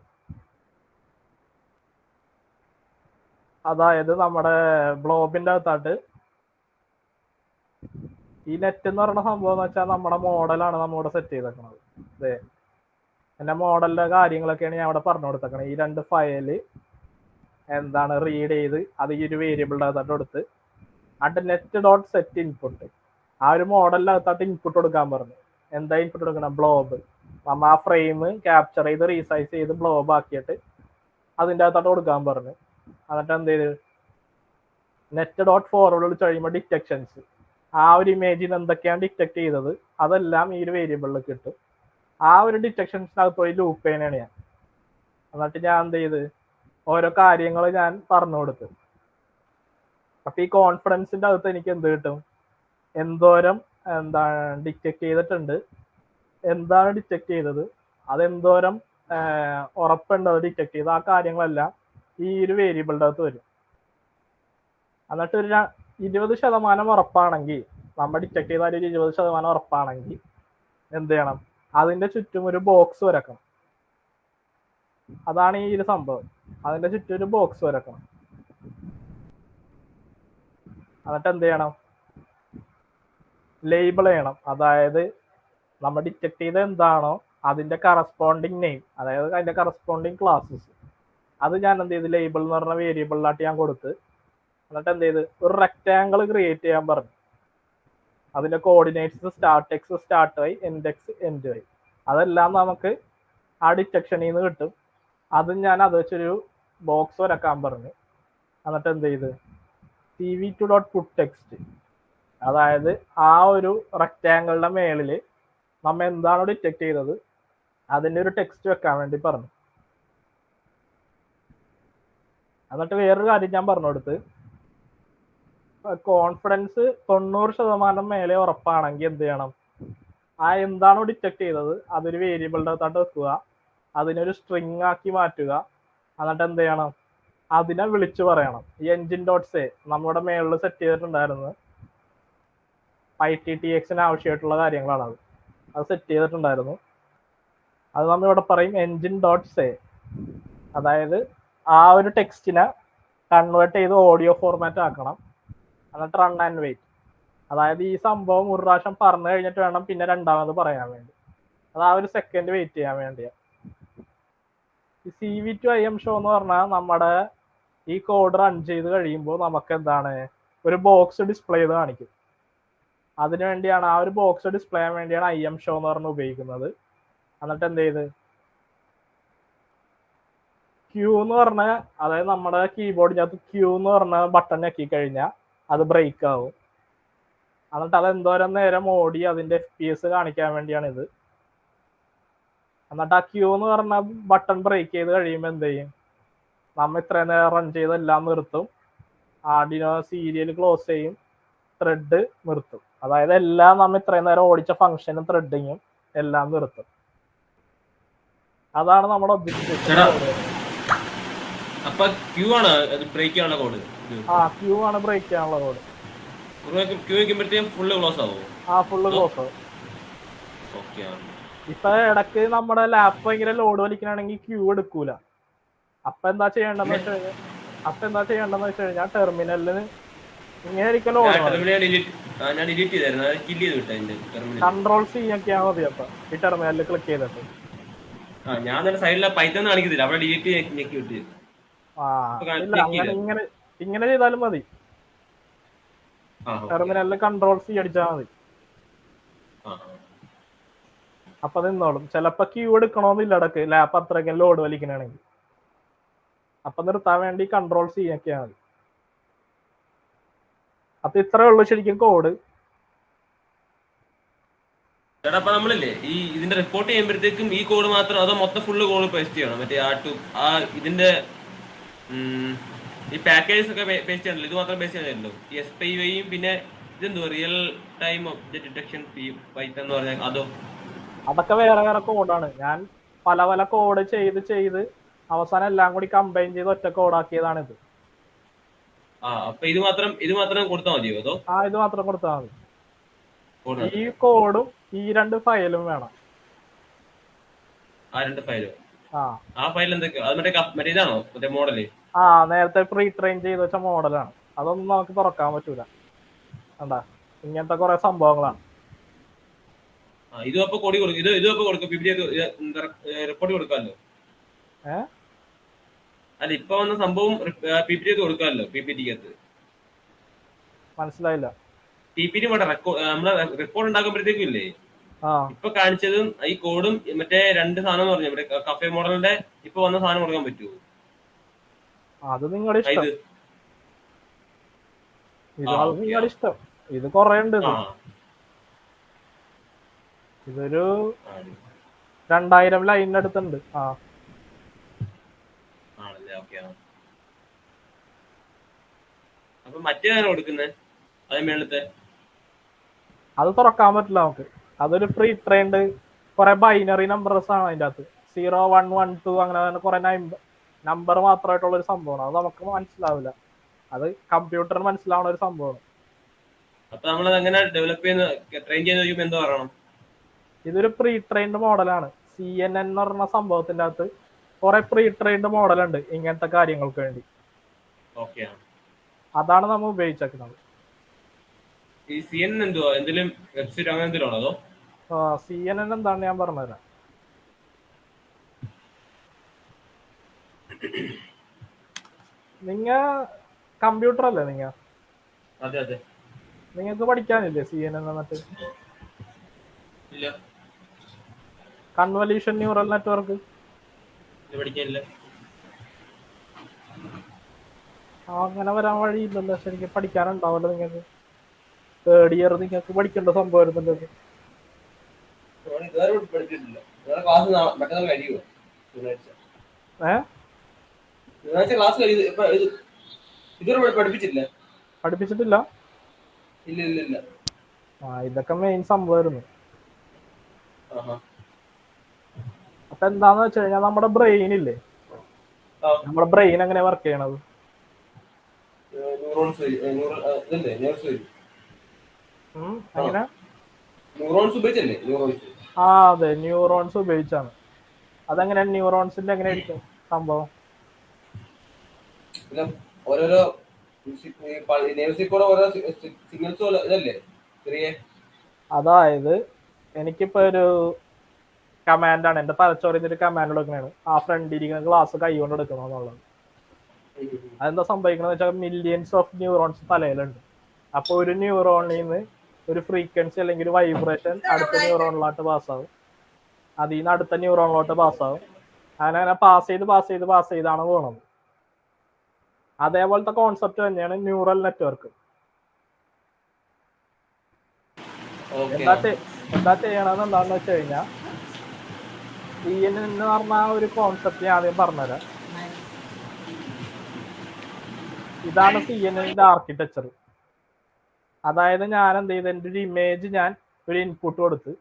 അതായത് നമ്മുടെ ബ്ലോബിന്റെ അകത്തായിട്ട് ഈ നെറ്റ് എന്ന് പറയുന്ന സംഭവം എന്ന് വെച്ചാൽ നമ്മുടെ മോഡലാണ് നമ്മളിവിടെ സെറ്റ് ചെയ്തേക്കുന്നത്. എന്റെ മോഡലിന്റെ കാര്യങ്ങളൊക്കെയാണ് ഞാൻ അവിടെ പറഞ്ഞു കൊടുത്തേക്കണേ. ഈ 2 ഫയല് എന്താണ് റീഡ് ചെയ്ത് അത് ഈ ഒരു വേരിയബിളിന്റെ അകത്തോട്ട് കൊടുത്ത് at net dot set input ആ ഒരു മോഡലിനകത്തോട്ട് ഇൻപുട്ട് കൊടുക്കാൻ പറഞ്ഞു. എന്താ ഇൻപുട്ട് കൊടുക്കണം? ബ്ലോബ്. നമ്മ ആ ഫ്രെയിം ക്യാപ്ചർ ചെയ്ത് റീസൈസ് ചെയ്ത് ബ്ലോബ് ആക്കിയിട്ട് അതിൻ്റെ അകത്തോട്ട് കൊടുക്കാൻ പറഞ്ഞു. എന്നിട്ട് എന്ത് ചെയ്ത് നെറ്റ് ഡോട്ട് ഫോർവേഡ് വിളിച്ച് കഴിയുമ്പോൾ ഡിറ്റക്ഷൻസ് ആ ഒരു ഇമേജിൽ എന്തൊക്കെയാണ് ഡിറ്റക്ട് ചെയ്തത് അതെല്ലാം ഈ ഒരു വേരിയബിളിൽ കിട്ടും. ആ ഒരു ഡിറ്റക്ഷൻസിനകത്ത് പോയി ലൂപ്പ് ചെയ്യാനാണ് ഞാൻ. എന്നിട്ട് ഞാൻ എന്ത് ചെയ്ത് ഓരോ കാര്യങ്ങൾ ഞാൻ പറഞ്ഞു കൊടുത്തു. അപ്പൊ ഈ കോൺഫിഡൻസിന്റെ അകത്ത് എനിക്ക് എന്ത് കിട്ടും? എന്തോരം എന്താണ് ഡിറ്റക്ട് ചെയ്തിട്ടുണ്ട്, എന്താണ് ഡിറ്റക്ട് ചെയ്തത്, അതെന്തോരം ഉറപ്പുണ്ട് അത് ഡിറ്റക്ട് ചെയ്ത്, ആ കാര്യങ്ങളെല്ലാം ഈ ഒരു വേരിയബിളിൻ്റെ അകത്ത് വരും. എന്നിട്ട് ഒരു 20% ഉറപ്പാണെങ്കിൽ, നമ്മൾ ഡിറ്റക്ട് ചെയ്താൽ ഒരു 20% ഉറപ്പാണെങ്കിൽ എന്ത് ചെയ്യണം? അതിന്റെ ചുറ്റും ഒരു ബോക്സ് വരക്കണം. അതാണ് ഈ ഒരു സംഭവം. അതിന്റെ ചുറ്റും ഒരു ബോക്സ് വരക്കണം. എന്നിട്ട് എന്ത് ചെയ്യണം? ലേബിൾ ചെയ്യണം. അതായത് നമ്മൾ ഡിറ്റക്ട് ചെയ്ത് എന്താണോ അതിന്റെ കറസ്പോണ്ടിങ് നെയിം, അതായത് അതിന്റെ കറസ്പോണ്ടിങ് ക്ലാസ്സസ്, അത് ഞാൻ എന്ത് ചെയ്ത് ലേബിൾ എന്ന് പറഞ്ഞ വേരിയബിളിലായിട്ട് ഞാൻ കൊടുത്ത്. എന്നിട്ട് എന്ത് ചെയ്ത് ഒരു റെക്റ്റാങ്കിൾ ക്രിയേറ്റ് ചെയ്യാൻ പറഞ്ഞു. അതിന്റെ coordinates start x, start y, end x, end y, അതെല്ലാം നമുക്ക് ആ ഡിറ്റക്ഷനിൽ നിന്ന് കിട്ടും. അതും ഞാൻ അത് വെച്ചൊരു ബോക്സ് വരക്കാൻ പറഞ്ഞു. എന്നിട്ട് എന്ത് ചെയ്ത് cv2.put text, അതായത് ആ ഒരു റെക്റ്റാങ്കിളിന്റെ മേളിൽ നമ്മ എന്താണോ ഡിറ്റക്ട് ചെയ്തത് അതിന്റെ ഒരു ടെക്സ്റ്റ് വെക്കാൻ വേണ്ടി പറഞ്ഞു. എന്നിട്ട് വേറൊരു കാര്യം ഞാൻ പറഞ്ഞു കൊടുത്ത്, കോൺഫിഡൻസ് 90% മേലെ ഉറപ്പാണെങ്കിൽ എന്ത് ചെയ്യണം? ആ എന്താണോ ഡിറ്റക്ട് ചെയ്തത് അതൊരു വേരിയബിളിന്റെ അകത്തോട്ട് വെക്കുക, അതിനൊരു സ്ട്രിങ് ആക്കി മാറ്റുക. എന്നിട്ട് എന്ത് ചെയ്യണം? അതിനെ വിളിച്ചു പറയണം. ഈ എൻജിൻ ഡോട്ട്സ് നമ്മുടെ മേളിൽ സെറ്റ് ചെയ്തിട്ടുണ്ടായിരുന്നു, ITTXന് ആവശ്യമായിട്ടുള്ള കാര്യങ്ങളാണ് അത് സെറ്റ് ചെയ്തിട്ടുണ്ടായിരുന്നു. അത് നമ്മൾ ഇവിടെ പറയും എൻജിൻ ഡോട്ട്സ്, അതായത് ആ ഒരു ടെക്സ്റ്റിനെ കൺവേർട്ട് ചെയ്ത് ഓഡിയോ ഫോർമാറ്റ് ആക്കണം. എന്നിട്ട് റൺ ആൻഡ് വെയിറ്റ്, അതായത് ഈ സംഭവം ഒരു പ്രാവശ്യം പറഞ്ഞു കഴിഞ്ഞിട്ട് വേണം പിന്നെ രണ്ടാമത് പറയാൻ വേണ്ടി. അത് ആ ഒരു സെക്കൻഡ് വെയിറ്റ് ചെയ്യാൻ വേണ്ടിയാണ്. ഈ cv2im show എന്ന് പറഞ്ഞാൽ നമ്മുടെ ഈ കോഡ് റൺ ചെയ്ത് കഴിയുമ്പോൾ നമുക്ക് എന്താണ് ഒരു ബോക്സ് ഡിസ്പ്ലേ ചെയ്ത് കാണിക്കും. അതിനുവേണ്ടിയാണ്, ആ ഒരു ബോക്സ് ഡിസ്പ്ലേ ചെയ്യാൻ വേണ്ടിയാണ് im show എന്ന് പറഞ്ഞ് ഉപയോഗിക്കുന്നത്. എന്നിട്ട് എന്ത് ചെയ്ത് ക്യൂ എന്ന് പറഞ്ഞ, അതായത് നമ്മുടെ കീബോർഡിനകത്ത് ക്യൂ എന്ന് പറഞ്ഞ ബട്ടൺ ഞെക്കി കഴിഞ്ഞാൽ അത് ബ്രേക്ക് ആവും. എന്നിട്ട് അത് എന്തോരം നേരം ഓടി അതിന്റെ FPS കാണിക്കാൻ വേണ്ടിയാണ് ഇത്. എന്നിട്ട് ആ ക്യൂ എന്ന് പറഞ്ഞ ബട്ടൺ ബ്രേക്ക് ചെയ്ത് കഴിയുമ്പോൾ എന്ത് ചെയ്യും? നമ്മ ഇത്രയും നേരം റൺ ചെയ്തെല്ലാം നിർത്തും. ആർഡിനോ സീരിയൽ ക്ലോസ് ചെയ്യും, ത്രെഡ് നിർത്തും. അതായത് എല്ലാം നമ്മ ഇത്രയും നേരം ഓടിച്ച ഫംഗ്ഷനും ത്രെഡിങ്ങും എല്ലാം നിർത്തും. അതാണ് നമ്മുടെ ഒബ്ജക്റ്റീവ്. അപ്പൊ ക്യൂ ആണ് ബ്രേക്ക് ചെയ്യാനുള്ള കോഡ്. ആ ക്യൂ ആണ് ബ്രേക്ക് ചെയ്യാനുള്ള കോഡ്. ക്യൂ വെക്കുമ്പോഴത്തേക്കും ഫുള്ള് ക്ലോസ് ആവും. ആ ഫുള്ള് ക്ലോസ് ആവും. ഓക്കെ. ഇപ്പൊ ഇടക്ക് നമ്മുടെ ലാപ്പ് ഭയങ്കര ലോഡ് വലിക്കണമെങ്കിൽ ക്യൂ എടുക്കൂല. അപ്പൊ എന്താ ചെയ്യേണ്ടെന്ന് വെച്ച് കഴിഞ്ഞാൽ ടെർമിനലിന് ഇങ്ങനെ ലോഡ് Ctrl+C ഒക്കെയാ മതി. അപ്പൊ ഈ ടെർമിനലിൽ ക്ലിക്ക് ചെയ്തിട്ട് ഞാൻ സൈഡിലെ പൈത്തൺ കാണിക്കുന്നില്ല, അവിടെ ഡിലീറ്റ് ഞെക്കി വിട്ടു. ഇങ്ങനെ ചെയ്താലും മതി. ടെർമിനലിൽ Ctrl+C അടിച്ചാൽ മതി. അപ്പൊ നിന്നോളും. ചിലപ്പോ ക്യൂ എടുക്കണമെന്നില്ല ഇടക്ക്, ലാപ്പ് അത്രയ്ക്കും ലോഡ് വലിക്കണമെങ്കിൽ. അപ്പൊ നിർത്താൻ വേണ്ടി Ctrl+C ഒക്കെയാ മതി. അപ്പൊ ഇത്രേ ഉള്ളൂ ശരിക്കും കോഡ്. ചേട്ടാ അപ്പൊ നമ്മളില്ലേ ഈ ഇതിന്റെ റിപ്പോർട്ട് ചെയ്യുമ്പോഴത്തേക്കും ഈ കോഡ് മാത്രം, അതോ മൊത്തം ഫുള്ള് കോഡ് പേസ്റ്റ് ചെയ്യണം? മറ്റേ ഇതിന്റെ ഈ പാക്കേജസ് ഒക്കെ പേസ്റ്റ് ചെയ്യണല്ലോ, ഇത് മാത്രം പേസ്റ്റ് ചെയ്യാനല്ലോ? ഈ SPIയും പിന്നെ ഇതെന്തോ real time object detection Python എന്ന് പറഞ്ഞാൽ അതോ? അതൊക്കെ വേറെ വേറെ കോഡാണ്. ഞാൻ പല കോഡ് ചെയ്ത് അവസാനം എല്ലാം കൂടി കമ്പൈൻ ചെയ്ത് ഒറ്റ കോഡാക്കിയതാണ് ഇത്. അപ്പൊ ഇത് മാത്രം കൊടുത്താൽ മതിയോ അതോ? ഇത് മാത്രം കൊടുത്താൽ മതി. ഈ കോഡും ഈ 2 ഫയലും വേണം. ആ 2 ഫയലും? ആ ഫയൽ എന്തൊക്കെയാ? അത് മറ്റേ ഇതാണോ, മറ്റേ മോഡല്? നേരത്തെ പ്രീ ട്രെയിൻ ചെയ്ത് വെച്ച മോഡലാണ്. അതൊന്നും നമുക്ക് തുറക്കാൻ പറ്റൂല. എന്താ ഇങ്ങനത്തെ കുറെ സംഭവങ്ങളാണ്. ഇതും അപ്പൊ കൊടി കൊടുക്കും, ഇതും അപ്പൊ കൊടുക്കും, PPT റിപ്പോർട്ട് കൊടുക്കാമല്ലോ. ഏഹ് അല്ല ഇപ്പൊ വന്ന സംഭവം PPT കൊടുക്കാമല്ലോ, PPTക്കകത്ത്. മനസ്സിലായില്ല. PPT വേണ്ട, നമ്മളെ റിപ്പോർട്ട് ഉണ്ടാക്കുമ്പോഴത്തേക്കും ഇല്ലേ, ആ ഇപ്പൊ കാണിച്ചതും ഈ കോഡും മറ്റേ രണ്ട് സാധനം പറഞ്ഞു ഇവിടെ കഫേ മോഡലിന്റെ ഇപ്പൊ വന്ന സാധനം കൊടുക്കാൻ പറ്റുമോ? അത് നിങ്ങളുടെ ഇഷ്ടം. ഇത് ഇത് അത് നിങ്ങളുടെ ഇഷ്ടം. ഇത് കൊറേ ഉണ്ട്. ആ ഇതൊരു 2000 ലൈനിനടുത്തുണ്ട്. ആ ആണല്ലേ, ഓക്കെ. അപ്പൊ മറ്റേതാണ് കൊടുക്കുന്നത്, അതേ മേളത്തെ അത് തുറക്കാൻ പറ്റില്ല നമുക്ക്. അതൊരു പ്രീ ട്രെയിൻഡ് കുറെ ബൈനറി നമ്പേഴ്സ് ആണ് അതിൻ്റെ അകത്ത്. 0 1 1 2 അങ്ങനെ കുറെ നമ്പർ മാത്രമായിട്ടുള്ള ഒരു സംഭവമാണ്. അത് നമുക്ക് മനസ്സിലാവില്ല. അത് കമ്പ്യൂട്ടറിന് മനസ്സിലാവുന്ന ഒരു സംഭവമാണ്. അപ്പൊ നമ്മളത് എങ്ങനെ ഡെവലപ്പ് ചെയ്യുന്ന ട്രെയിൻ ചെയ്യുന്ന ചോദിക്കുമ്പോൾ എന്താ പറയണം? ഇതൊരു പ്രീ ട്രെയിൻഡ് മോഡലാണ്. CNN എന്ന് പറഞ്ഞ സംഭവത്തിന്റെ അകത്ത് കുറെ പ്രീ ട്രെയിൻഡ് മോഡലുണ്ട് ഇങ്ങനത്തെ കാര്യങ്ങൾക്ക് വേണ്ടി. ഓക്കെ. അതാണ് നമ്മൾ ഉപയോഗിച്ചേക്കുന്നത്. ഈ CNN എന്തുവാ, എന്തെങ്കിലും വെബ്സൈറ്റ് അങ്ങനെ എന്തെങ്കിലും ആണോ? അതോ CNN എന്താണ് ഞാൻ പറഞ്ഞുതരാം. നിങ്ങ കമ്പ്യൂട്ടർ അല്ലേ നിങ്ങ? അതെ അതെ. നിങ്ങൾക്ക് പഠിക്കാനില്ലേ CNN എന്നിട്ട്? ഇല്ല, കൺവല്യൂഷൻ ന്യൂറൽ നെറ്റ്വർക്ക് പഠിക്കാനില്ല. അങ്ങനെ വരാൻ വഴിയില്ലല്ലോ. ശരിക്കും പഠിക്കാനുണ്ടാവല്ലോ നിങ്ങൾക്ക്. തേർഡ് ഇയർ നിങ്ങൾക്ക് പഠിക്കേണ്ട സംഭവമായിരുന്നല്ലോ. പഠിപ്പിച്ചിട്ടില്ല. ഇതൊക്കെ മെയിൻ സംഭവമായിരുന്നു. അപ്പൊ എന്താന്ന് വെച്ച് കഴിഞ്ഞാൽ നമ്മുടെ ബ്രെയിൻ ഇല്ലേ, നമ്മുടെ ബ്രെയിൻ എങ്ങനെ വർക്ക് ചെയ്യണത്? അങ്ങനെ അതെ, ന്യൂറോൺസ് ഉപയോഗിച്ചാണ്. അതെങ്ങനെ ന്യൂറോൺസിന്റെ എങ്ങനെ ആയിരിക്കും സംഭവം? ഓരോരോ അതായത് എനിക്കിപ്പോ ഒരു കമാൻഡാണ്, എന്റെ തലച്ചോറിൽ ഒരു കമാൻഡ് എടുക്കണാണ് ആ ഫ്രണ്ട് ഇരിക്കുന്ന ഗ്ലാസ് കൈ കൊണ്ട് എടുക്കണം എന്നുള്ളത്. അതെന്താ സംഭവിക്കണമെന്ന് വെച്ചാൽ മില്യൻസ് ഓഫ് ന്യൂറോൺസ് തലയിലുണ്ട്. അപ്പൊ ഒരു ന്യൂറോണിൽ നിന്ന് ഒരു ഫ്രീക്വൻസി അല്ലെങ്കിൽ ഒരു വൈബ്രേഷൻ അടുത്ത ന്യൂറോണിലോട്ട് പാസ്സാവും. അതിൽ നിന്ന് അടുത്ത ന്യൂറോണിലോട്ട് പാസ്സാവും. അങ്ങനെ പാസ് ചെയ്താണ് പോണത്. അതേപോലത്തെ കോൺസെപ്റ്റ് തന്നെയാണ് ന്യൂറൽ നെറ്റ്വർക്ക്. എന്താ ചെയ്യണമെന്ന് എന്താണെന്ന് വെച്ച് കഴിഞ്ഞാൽ, CNN എന്ന് പറഞ്ഞ ഒരു കോൺസെപ്റ്റ് ഞാൻ ആദ്യം പറഞ്ഞുതരാം. ഇതാണ് CNN ആർക്കിടെക്ചർ. അതായത് ഞാൻ എന്ത് ചെയ്ത്, എൻ്റെ ഒരു ഇമേജ് ഞാൻ ഒരു ഇൻപുട്ട് കൊടുത്ത്,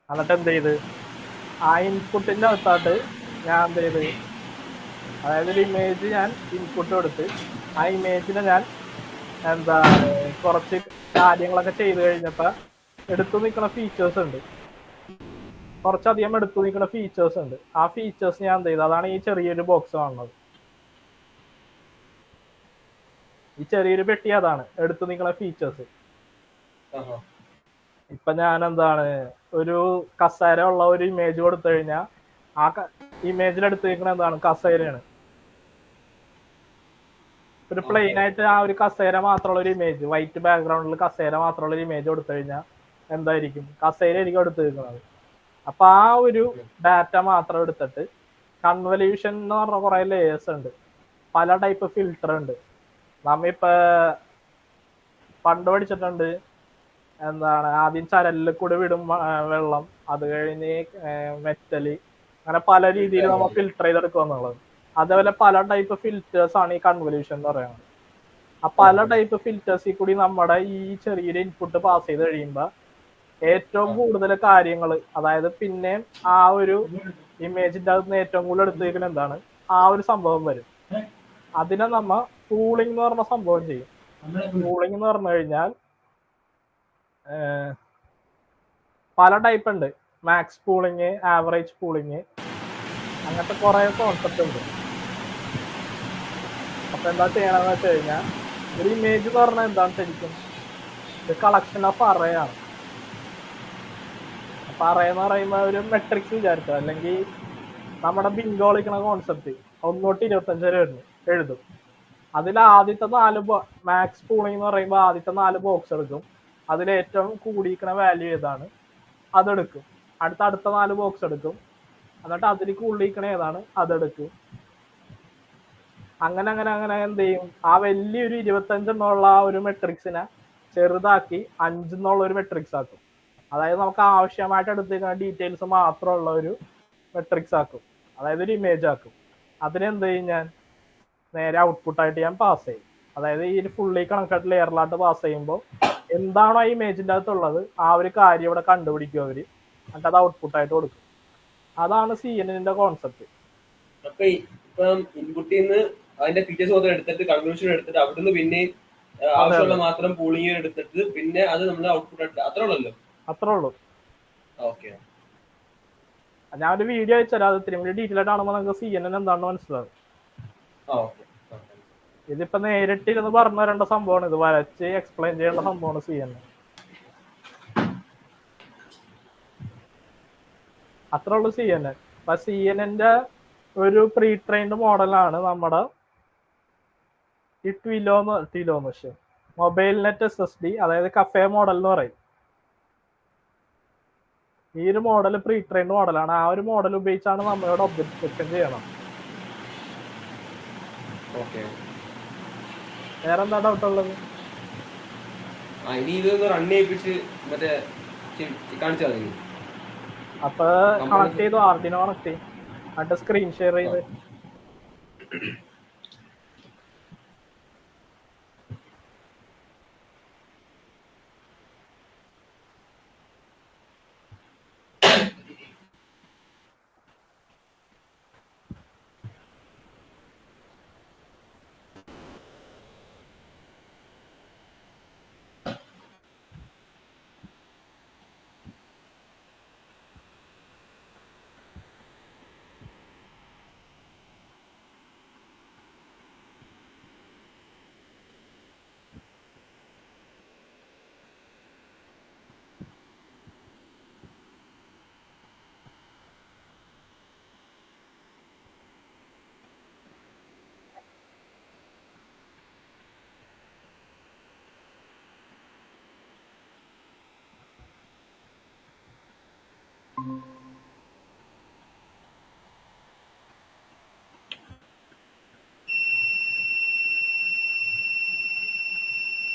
എന്നിട്ട് എന്ത് ചെയ്ത് ആ ഇൻപുട്ടിൻ്റെ അകത്തായിട്ട് ഞാൻ എന്ത് ചെയ്ത്, അതായത് ഒരു ഇമേജ് ഞാൻ ഇൻപുട്ട് കൊടുത്ത് ആ ഇമേജിനെ ഞാൻ കുറച്ച് കാര്യങ്ങളൊക്കെ ചെയ്ത് കഴിഞ്ഞപ്പോൾ എടുത്തു നിൽക്കുന്ന ഫീച്ചേഴ്സ് ഉണ്ട്, കുറച്ചധികം എടുത്തു നിൽക്കുന്ന ഫീച്ചേഴ്സ് ഉണ്ട്. ആ ഫീച്ചേഴ്സ് ഞാൻ എന്ത് ചെയ്തു, അതാണ് ഈ ചെറിയൊരു ബോക്സ് കാണുന്നത്. ഈ ചെറിയൊരു പെട്ടി അതാണ് എടുത്തു നിൽക്കുന്ന ഫീച്ചേഴ്സ്. ഇപ്പൊ ഞാൻ ഒരു കസേര ഉള്ള ഒരു ഇമേജ് കൊടുത്തു കഴിഞ്ഞാൽ ആ ഇമേജിൽ എടുത്തു നിൽക്കുന്ന കസേരയാണ്. ഒരു പ്ലെയിൻ ആയിട്ട് ആ ഒരു കസേര മാത്രമുള്ള ഒരു ഇമേജ്, വൈറ്റ് ബാക്ക്ഗ്രൗണ്ടിൽ കസേര മാത്രമുള്ള ഒരു ഇമേജ് കൊടുത്തു കഴിഞ്ഞാൽ എന്തായിരിക്കും, കസേര ആയിരിക്കും എടുത്തു നിൽക്കുന്നത്. അപ്പൊ ആ ഒരു ഡാറ്റ മാത്രം എടുത്തിട്ട് കൺവല്യൂഷൻ എന്ന് പറഞ്ഞ കുറെ ലേയേഴ്സ് ഉണ്ട്, പല ടൈപ്പ് ഫിൽട്ടർ ഉണ്ട്. നമ്മിപ്പോ പണ്ട് പഠിച്ചിട്ടുണ്ട്, ആദ്യം ചരലിൽ കൂടെ വിടും വെള്ളം, അത് കഴിഞ്ഞ് മെറ്റല്, അങ്ങനെ പല രീതിയിൽ നമ്മൾ ഫിൽട്ടർ ചെയ്തെടുക്കുക എന്നുള്ളത്. അതേപോലെ പല ടൈപ്പ് ഫിൽറ്റേഴ്സ് ആണ് ഈ കൺവല്യൂഷൻ എന്ന് പറയുന്നത്. ആ പല ടൈപ്പ് ഫിൽറ്റേഴ്സിൽ കൂടി നമ്മുടെ ഈ ചെറിയൊരു ഇൻപുട്ട് പാസ് ചെയ്ത് കഴിയുമ്പോൾ ഏറ്റവും കൂടുതൽ കാര്യങ്ങൾ, അതായത് പിന്നെ ആ ഒരു ഇമേജിന്റെ അകത്ത് നിന്ന് ഏറ്റവും കൂടുതൽ എടുത്തേക്കുന്ന ആ ഒരു സംഭവം വരും. അതിനെ നമ്മ പൂളിംഗ് എന്ന് പറഞ്ഞ സംഭവം ചെയ്യും. പൂളിംഗ് എന്ന് പറഞ്ഞു കഴിഞ്ഞാൽ പല ടൈപ്പ് ഉണ്ട്. മാക്സ് പൂളിങ്, ആവറേജ് പൂളിങ്, അങ്ങനത്തെ കുറെ കോൺസെപ്റ്റ് ഉണ്ട്. അപ്പൊ എന്താ ചെയ്യണമെന്ന് വെച്ച് കഴിഞ്ഞാൽ, ഒരു ഇമേജ് എന്ന് പറഞ്ഞാൽ എന്താണ് ശരിക്കും ഒരു കളക്ഷൻ ഓഫ് അറേ ആണ്. പറയുമ്പോ ഒരു മെട്രിക്സ് വിചാരിച്ചോ, അല്ലെങ്കിൽ നമ്മുടെ ബിങ്കോ കളിക്കണ കോൺസെപ്റ്റ് 1 തൊട്ട് 25 വരെ എഴുതും. അതിൽ ആദ്യത്തെ 4 മാക്സ് പൂളിംഗ് എന്ന് പറയുമ്പോൾ ആദ്യത്തെ 4 ബോക്സ് എടുക്കും. അതിൽ ഏറ്റവും കൂടിയിരിക്കണ വാല്യൂ ഏതാണ് അതെടുക്കും. അടുത്ത 4 ബോക്സ് എടുക്കും. എന്നിട്ട് അതിൽ കൂടിയിരിക്കണ ഏതാണ് അതെടുക്കും. അങ്ങനെ എന്ത് ചെയ്യും, ആ വലിയൊരു 25 എന്നുള്ള ആ ഒരു മെട്രിക്സിനെ ചെറുതാക്കി 5 എന്നുള്ള ഒരു മെട്രിക്സ് ആക്കും. അതായത് നമുക്ക് ആവശ്യമായിട്ട് എടുത്തിരിക്കുന്ന ഡീറ്റെയിൽസ് മാത്രമുള്ള ഒരു മെട്രിക്സ് ആക്കും. അതായത് ഒരു ഇമേജ് ആക്കും. അതിനെന്ത് ചെയ്യും, ഞാൻ നേരെ ഔട്ട്പുട്ടായിട്ട് ഞാൻ പാസ് ചെയ്യും. അതായത് ഈ ഫുള്ളി കണക്റ്റഡ് ലെയറിലായിട്ട് പാസ് ചെയ്യുമ്പോൾ എന്താണോ ഈ ഇമേജിൻ്റെ അകത്തുള്ളത് ആ ഒരു കാര്യം ഇവിടെ കണ്ടുപിടിക്കും അവര്. എന്നിട്ട് അത് ഔട്ട്പുട്ടായിട്ട് കൊടുക്കും. അതാണ് CNN കോൺസെപ്റ്റ്. അപ്പൊ ഇപ്പം ഇൻപുട്ടിൽ നിന്ന് അതിന്റെ ഫീച്ചേഴ്സ് മാത്രം എടുത്തിട്ട് കൺക്ലൂഷൻ എടുത്തിട്ട് അവിടുന്ന് പിന്നെ ആവശ്യമുള്ള മാത്രം പൂളിങ് എടുത്തിട്ട് പിന്നെ അത് നമ്മൾ ഔട്ട്പുട്ട് എടുത്ത് അത്രേ ഉള്ളൂ. ഓക്കെ, ഞാൻ ഒരു വീഡിയോ അയച്ചുതരാം. അത് ഇത്തിരി കൂടി ഡീറ്റെയിൽ ആയിട്ട് കാണുമ്പോൾ നിങ്ങൾക്ക് CNN എന്താണെന്ന് മനസ്സിലാവും. ഇതിപ്പോ നേരിട്ട് ഇരുന്ന് പറഞ്ഞു തരേണ്ട സംഭവമാണ്. ഇത് വരച്ച് എക്സ്പ്ലെയിൻ ചെയ്യേണ്ട സംഭവമാണ് CNN. അത്രേ ഉള്ളൂ CNN. അപ്പൊ CNN ഒരു പ്രീ ട്രെയിൻഡ് മോഡലാണ് നമ്മുടെ ഈ Tilo machine. Mobile net SSD, അതായത് കഫേ മോഡൽ എന്ന് പറയും. ഈ ഒരു മോഡൽ പ്രീ ട്രെയിൻഡ് മോഡലാണ്. ആ ഒരു മോഡൽ ഉപയോഗിച്ചാണ് നമ്മളോട് ഒബ്ജക്ട് ഡിറ്റക്ഷൻ ചെയ്യണം. വേറെ എന്താ ഡൗട്ട് ഉള്ളത്? അപ്പൊ കണക്ട് ചെയ്തു, ആർഡിനോ കണക്ട് ചെയ്യും. എന്നിട്ട് സ്ക്രീൻ ഷെയർ ചെയ്ത്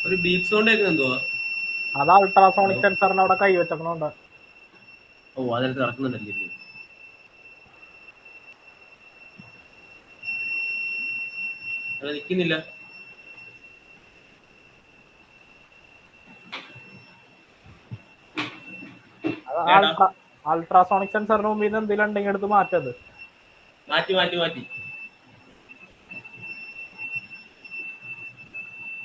ഒരു ബീപ്പ് സൗണ്ട് കേൾക്കുന്നുണ്ടോ? അത് അൾട്രാസോണിക് സെൻസറിന് അവിടെ കൈ വെച്ചോണ്ട്. അതിനകത്ത് നടക്കുന്നുണ്ടല്ലേ? നിൽക്കുന്നില്ല. അൾട്രാസോണിക് സെൻസറിന് മുമ്പിൽ നിന്ന് എന്തെങ്കിലും ഉണ്ടെങ്കിൽ എടുത്ത് മാറ്റത്. മാറ്റി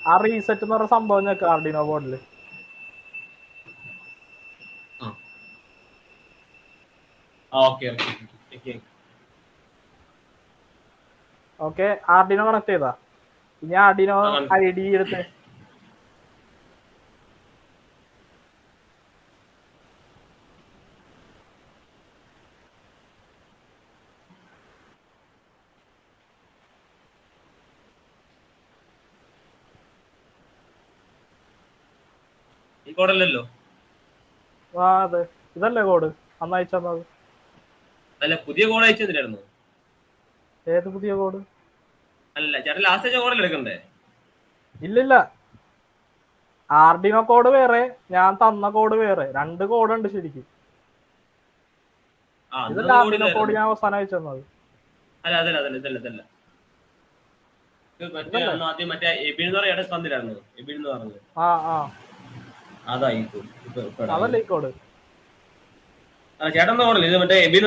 ആ റീസെറ്റ് എന്ന് പറഞ്ഞ സംഭവം ഞെക്ക് ആർഡിനോ ബോർഡില്. ഓക്കെ, ആർഡിനോ കണക്ട് ചെയ്താ. ഇനി ആർഡിനോ ID എടുത്ത് ഈ കോഡല്ലോ. അതെ, ഇതല്ലേ കോഡ് അന്ന് അയച്ചത്? അല്ല, പുതിയ കോഡ് അയച്ചു തന്നില്ലായിരുന്നു. ഏത് പുതിയ കോഡ്? അല്ല ചേട്ടൻ ലാസ്റ്റ് അയച്ച കോഡല്ലേ എടുക്കണ്ടേ? ഇല്ലില്ല, ആർഡിനോ കോഡ് വേറെ, ഞാൻ തന്ന കോഡ് വേറെ. 2 കോഡ് ഉണ്ട് ശരിക്കും. ഇതല്ല ആർഡിനോ കോഡ് ഞാൻ അവസാനം അയച്ചു തന്നത്. അതല്ല മറ്റേ എബിൻ എന്ന് പറയാ തന്നില്ലായിരുന്നു. എബിൻ എന്ന് പറഞ്ഞത് അതല്ലേ ഈ കോഡ്? ചേട്ടൻ കോഡല്ലേ ഇത്? മറ്റേ എബിൻ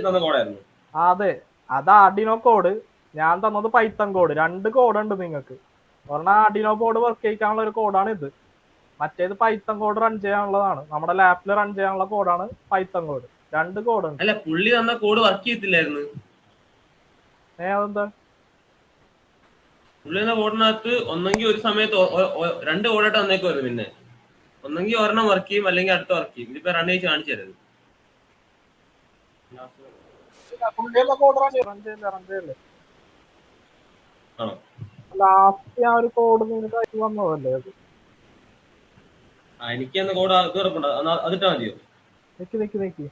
തന്ന കോഡായിരുന്നു. അതെ, അത് ആർഡിനോ കോഡ്. ഞാൻ തന്നത് പൈത്തൺ കോഡ്. 2 കോഡ് ഉണ്ട് നിങ്ങൾക്ക്. പറഞ്ഞാൽ ആർഡിനോ ബോർഡ് വർക്ക് ചെയ്യിക്കാനുള്ള ഒരു കോഡാണ് ഇത്. മറ്റേത് പൈത്തൺ കോഡ് റൺ ചെയ്യാനുള്ളതാണ്. നമ്മുടെ ലാപ്പിൽ റൺ ചെയ്യാനുള്ള കോഡാണ് പൈത്തൺ കോഡ്. 2 കോഡ് ഉണ്ട്. അല്ല, പുള്ളി തന്ന കോഡ് വർക്ക് ചെയ്യത്തില്ലായിരുന്നു. അതെന്താ? പുള്ളി തന്ന കോഡിനകത്ത് ഒന്നെങ്കിൽ ഒരു സമയത്ത് 2 കോഡായിട്ട് തന്നേക്കുമായിരുന്നു. പിന്നെ ഒന്നെങ്കിൽ ഒരെണ്ണം വർക്ക് ചെയ്യും അല്ലെങ്കിൽ അടുത്ത വർക്ക് ചെയ്യും. ഇതിപ്പോ റൺ ചെയ്ത് കാണിച്ചു തരുത്. ആണോ? ലാസ്റ്റ് ഞാൻ ഒരു കോഡ് നിങ്ങൾക്ക് അയച്ചു വന്നതല്ലേ അത്? എനിക്ക് എന്ന കോഡ് ഇത് കിടപ്പുണ്ട്, അതിട്ടാ മതിയോ? നിക്ക്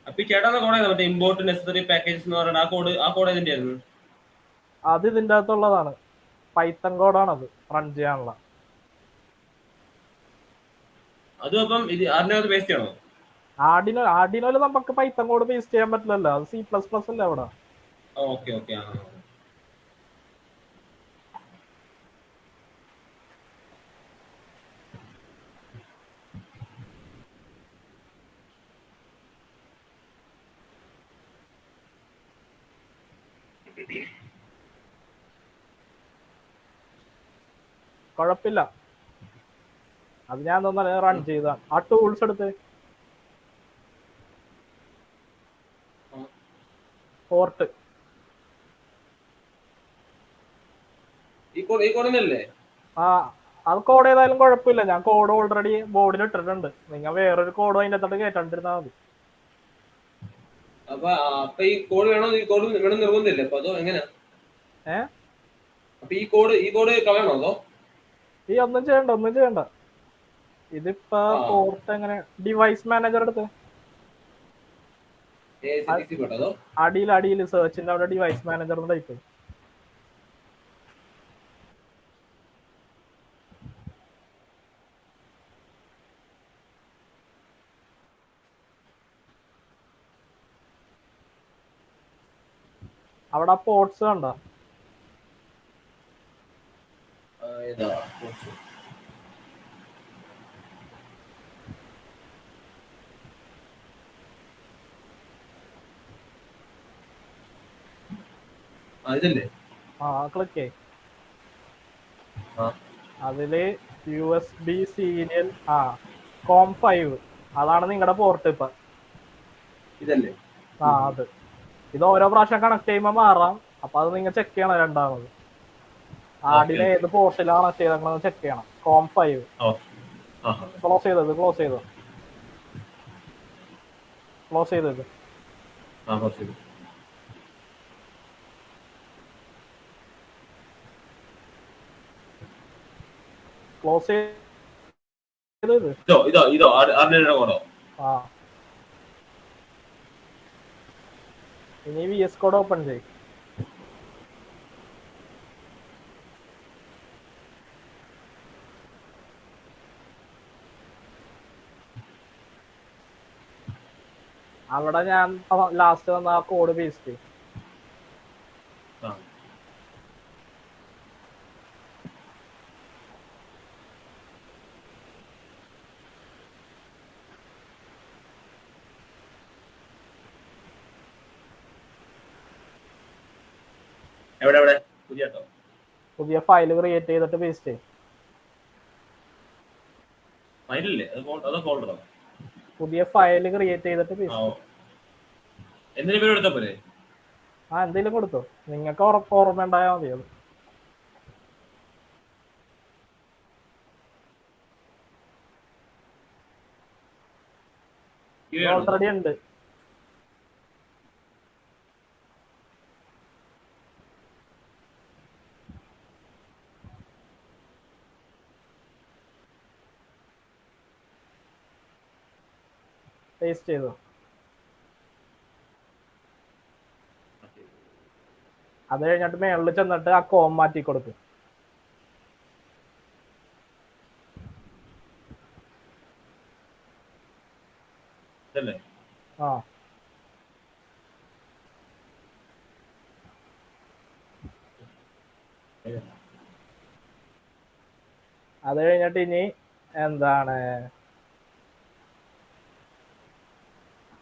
അപ്പൊ ഈ ചേട്ടാ കോഡ് ഏതാ? മറ്റേ ഇമ്പോർട്ട് നെസസറി പാക്കേജസ് എന്ന് പറയുന്നത് ആ കോഡ് ഏതിന്റെ ആയിരുന്നു? അത് ഇതിന്റെ അകത്തുള്ളതാണ്. പൈത്തൺ കോഡാണത് റൺ ചെയ്യാനുള്ള. അതും അപ്പം ഇത് അതിനകത്ത് പേസ്റ്റ് ചെയ്യണോ? ആർഡിനോയില് നമുക്ക് പൈത്തൺ കോഡ് പേസ്റ്റ് ചെയ്യാൻ പറ്റില്ലല്ലോ, അത് C++ അല്ലേ അവിടെ. Okay okay. കുഴപ്പമില്ല, അത് ഞാൻ തന്നെ റൺ ചെയ്ത. ആ ടൂൾസ് എടുത്ത് പോർട്ട് ഈ കോഡിനല്ലേ? ആ അത് കോഡ് ചെയ്താലും കുഴപ്പമില്ല. ഞാൻ കോഡ് ഓൾറെഡി ബോർഡിൽ ഇട്ടിട്ടുണ്ട്. നിങ്ങൾ വേറൊരു കോഡ് അതിന്റെ അകത്തോട്ട് കേട്ടോണ്ടിരുന്നാൽ മതി. അപ്പൊ ഈ കോഡ് വേണോ? ഈ കോഡ് വേണം നിർബന്ധമില്ല അപ്പൊ അതോ എങ്ങനെയാ? അപ്പൊ ഈ കോഡ് കളയണോ അതോ? ഈ ഒന്നും ചെയ്യണ്ട. ഇതിപ്പോ പോർട്ട് എങ്ങനെ ഡിവൈസ് മാനേജർ എടുത്ത് അടിയിൽ സെർച്ചിന്റെ അവിടെ ഡിവൈസ് മാനേജർ ടൈപ്പ്. അവിടെ പോർട്സ് കണ്ടോ? ക്ലിക്ക് അതില് USB സീരിയൽ COM5 അതാണ് നിങ്ങളുടെ പോർട്ട്. ഇപ്പൊ ഇതല്ലേ? അത് ഇത് ഓരോ പ്രാവശ്യം കണക്ട് ചെയ്യുമ്പോ മാറാം. അപ്പൊ അത് നിങ്ങൾ ചെക്ക് ചെയ്യണം. രണ്ടാമത് ആടിനെ ഏത് പോർട്ടിലാണ് കണക്ട് ചെയ്തേക്കണെന്ന് ചെക്ക് ചെയ്യണം. COM5 ക്ലോസ് ചെയ്തത് ക്ലോസ് ചെയ്തത് ഇനി VS കോഡ് ഓപ്പൺ ചെയ്യും. അവിടെ ഞാൻ ലാസ്റ്റ് വന്ന ആ കോഡ് പേസ്റ്റ് ചെയ്യും. പുതിയ ഫയൽ ക്രിയേറ്റ് ചെയ്തിട്ട് പേസ്റ്റ് ചെയ്യും. പുതിയ ഫയൽ ക്രിയേറ്റ് ചെയ്തിട്ട് പേസ്റ്റ് എന്തെങ്കിലും കൊടുത്തോ. നിങ്ങൾക്ക് ഓർമ്മ ഉണ്ടായാൽ മതി. അത് ഓൾറെഡി ഉണ്ട്. പേസ്റ്റ് ചെയ്തോ. അത് കഴിഞ്ഞിട്ട് മേളിൽ ചെന്നിട്ട് ആ കോം മാറ്റി കൊടുക്കും. അത് കഴിഞ്ഞിട്ട് ഇനി എന്താണ്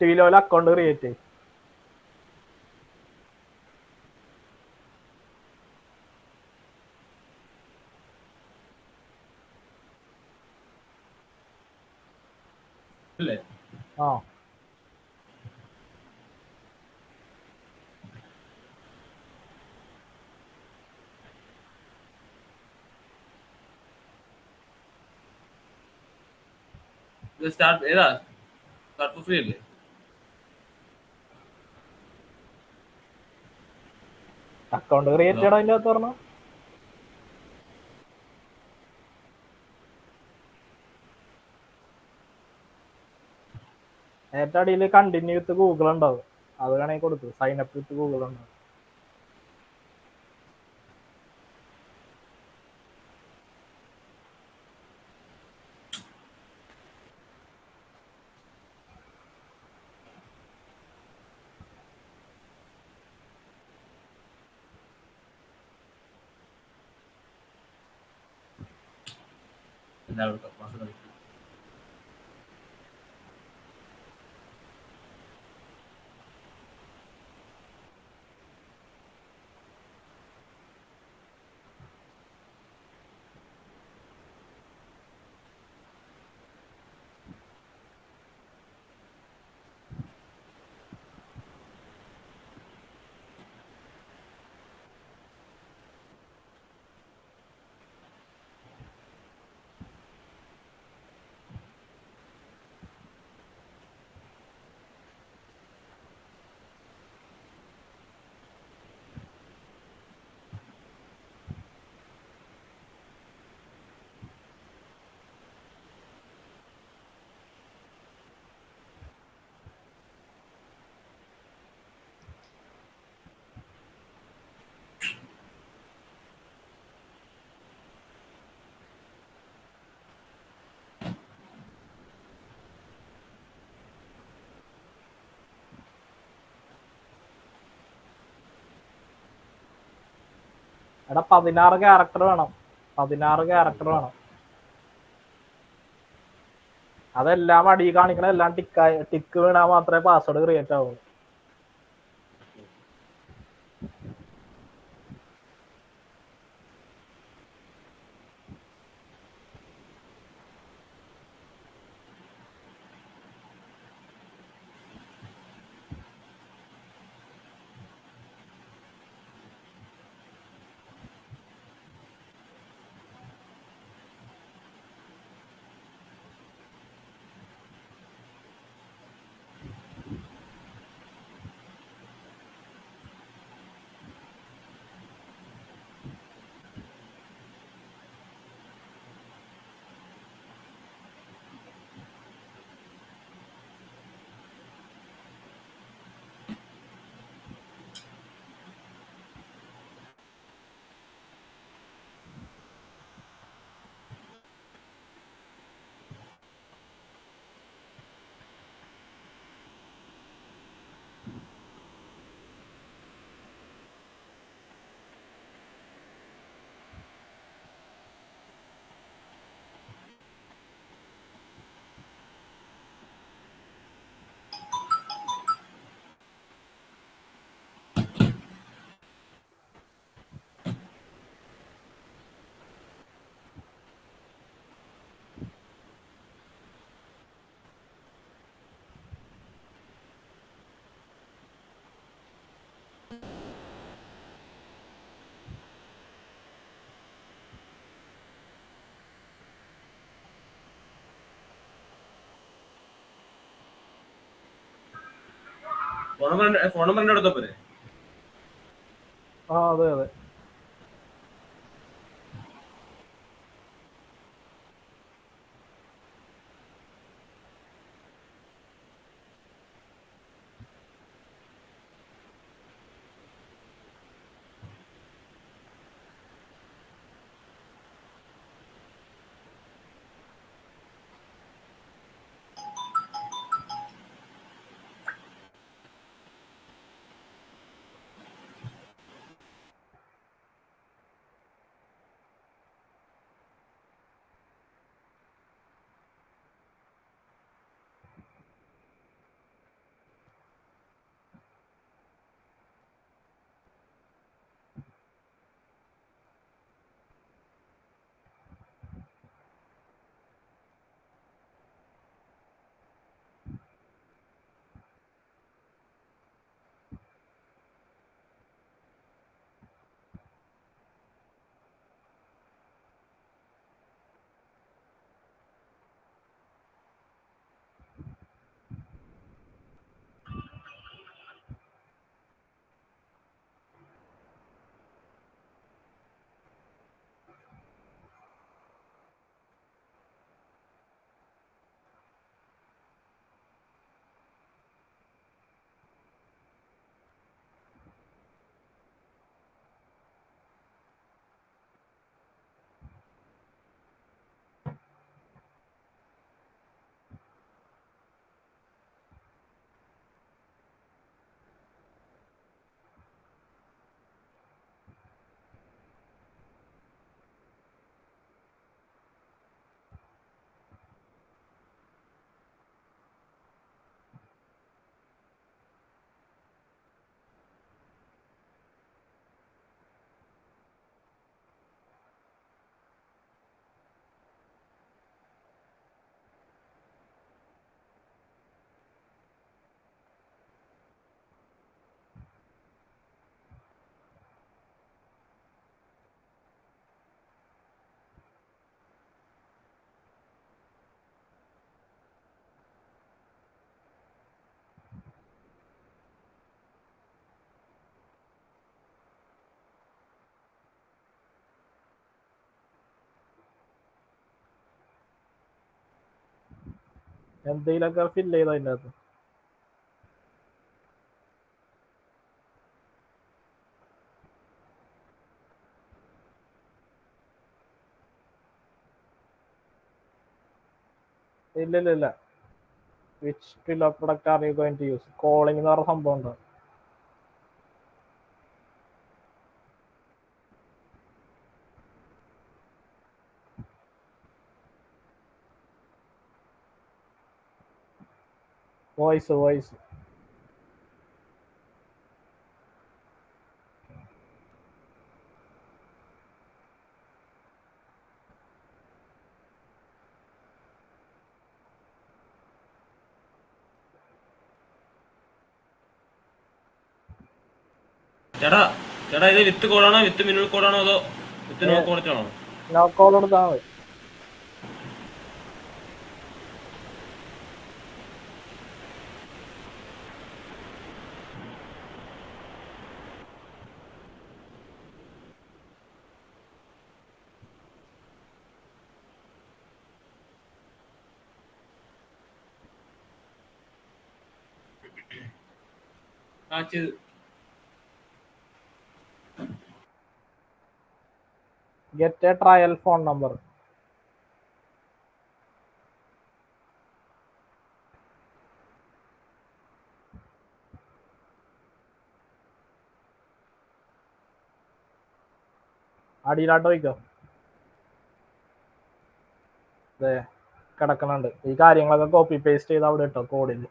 ടിലോയിൽ അക്കൗണ്ട് ക്രിയേറ്റ് ചെയ്യും. ഇത് സ്റ്റാർട്ട് ഏതാ സ്റ്റാർട്ട് ഫോർ ഫ്രീ അല്ലേ? അക്കൗണ്ട് ക്രിയേറ്റ് ചെയ്യണം അതിന്റെ അകത്ത് പറഞ്ഞു. ഏറ്റവും അടിയിൽ കണ്ടിന്യൂ വിത്ത് ഗൂഗിൾ ഉണ്ടാവും, അത് വേണമെങ്കിൽ കൊടുത്തു. സൈൻ അപ്പ് വിത്ത് ഗൂഗിൾ ഉണ്ടാവും. എല്ലാവർക്കും മാസം കളിക്കും. എടാ 16 ക്യാരക്ടർ വേണം, 16 ക്യാരക്ടർ വേണം. അതെല്ലാം അടി കാണിക്കണ എല്ലാം ടിക്ക് വീണാൽ മാത്രമേ പാസ്വേഡ് ക്രിയേറ്റ് ആവുള്ളൂ. ഫോൺ നമ്പർ എടുത്തോ പോരെ? ആ അതെ അതെ. എന്തെങ്കിലുമൊക്കെ ഫില്ല് ചെയ്തോ അതിൻ്റെ അകത്ത്. ഇല്ല which pillow product are you going to use? Calling എന്ന് പറഞ്ഞ സംഭവം ഉണ്ടോ? വോയിസ് ചേട്ടാ ഇത് വിത്ത് കോഡാണോ വിത്ത് മിനിമൽ കോഡാണോ അതോ വിത്ത് നോ കോഡാണോ? നോ കോൾ കൊടുത്താൽ മതി. ചെയ്ത് get a trial phone number. അടിയിലാട്ട് വയ്ക്കോ. അതെ കിടക്കണുണ്ട്. ഈ കാര്യങ്ങളൊക്കെ കോപ്പി പേസ്റ്റ് ചെയ്ത് അവിടെ ഇട്ടോ കോഡിൽ.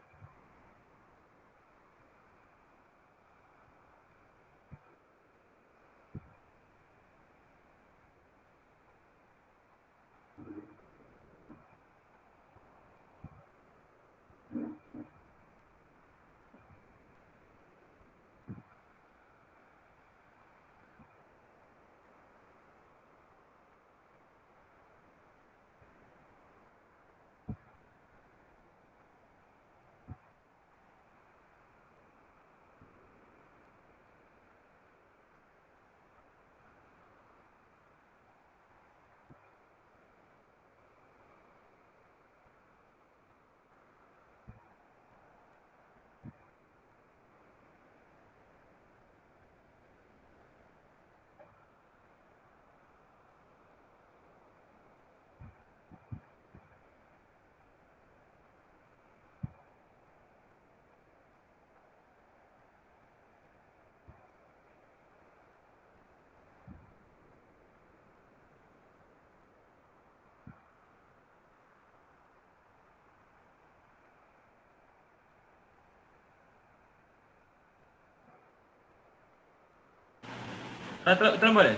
ഇത്രയും പോലെ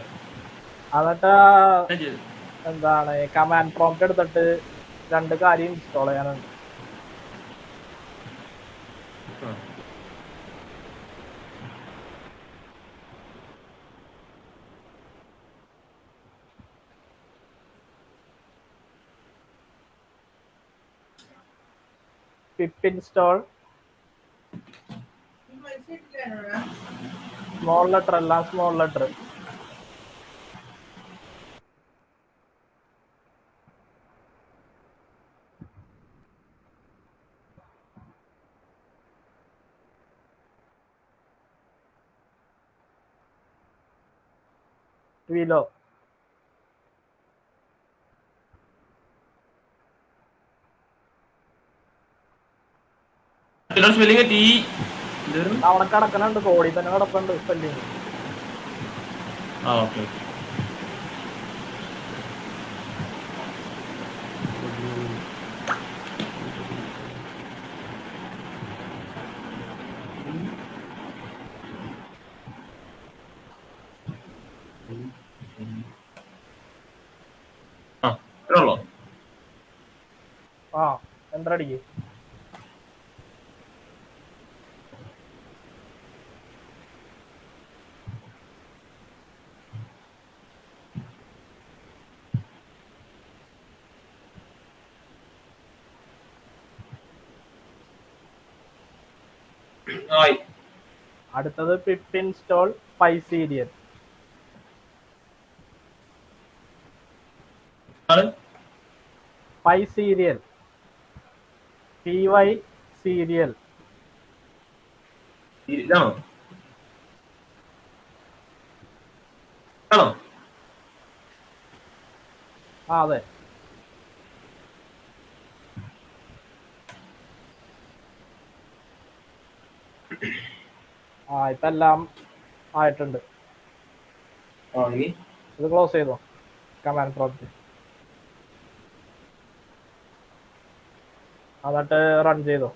എന്നിട്ട് എന്താണ് കമാൻഡ് പ്രോംപ്റ്റ് എടുത്തിട്ട് 2 കാര്യം ഇൻസ്റ്റാൾ ചെയ്യാനുണ്ട്. പിപ്പ് ഇൻസ്റ്റാൾ സ്മോൾ ലെറ്റർ, എല്ലാം small letter. Willow spelling T അവിടെ കിടക്കണുണ്ട്, കോഡിൽ തന്നെ കിടപ്പുണ്ട് സ്പെല്ലിങ്. ഓക്കെ ഉള്ളോ? ആ എൻ്റർ അടിക്ക്. അടുത്തത് പിപ്പ് ഇൻസ്റ്റാൾ പൈസീരിയൽ. പൈസീരിയൽ PY serial. ഇതാണോ ആണോ? അതെ. ഇപ്പൊ എല്ലാം ആയിട്ടുണ്ട്. ഇത് ക്ലോസ് ചെയ്തോ കമാൻഡ് പ്രോംപ്റ്റ്, എന്നിട്ട് റൺ ചെയ്തോ.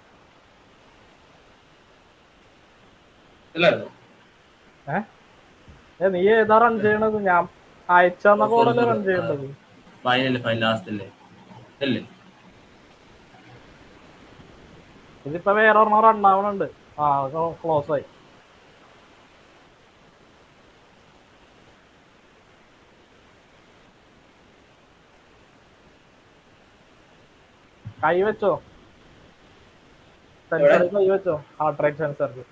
നീ ഏതാ റൺ ചെയ്യണത്? ഞാൻ അയച്ചെന്ന കോഡല്ലേ റൺ ചെയ്യേണ്ടത്. ഇതിപ്പോ വേറെ ഒരെണ്ണം റൺ ആവണുണ്ട്. ക്ലോസ് ആയി. കൈ വെച്ചോ, സെൻസറിൽ കൈ വെച്ചോ, ഹാർട്ട് റേറ്റ് സെൻസറിൽ.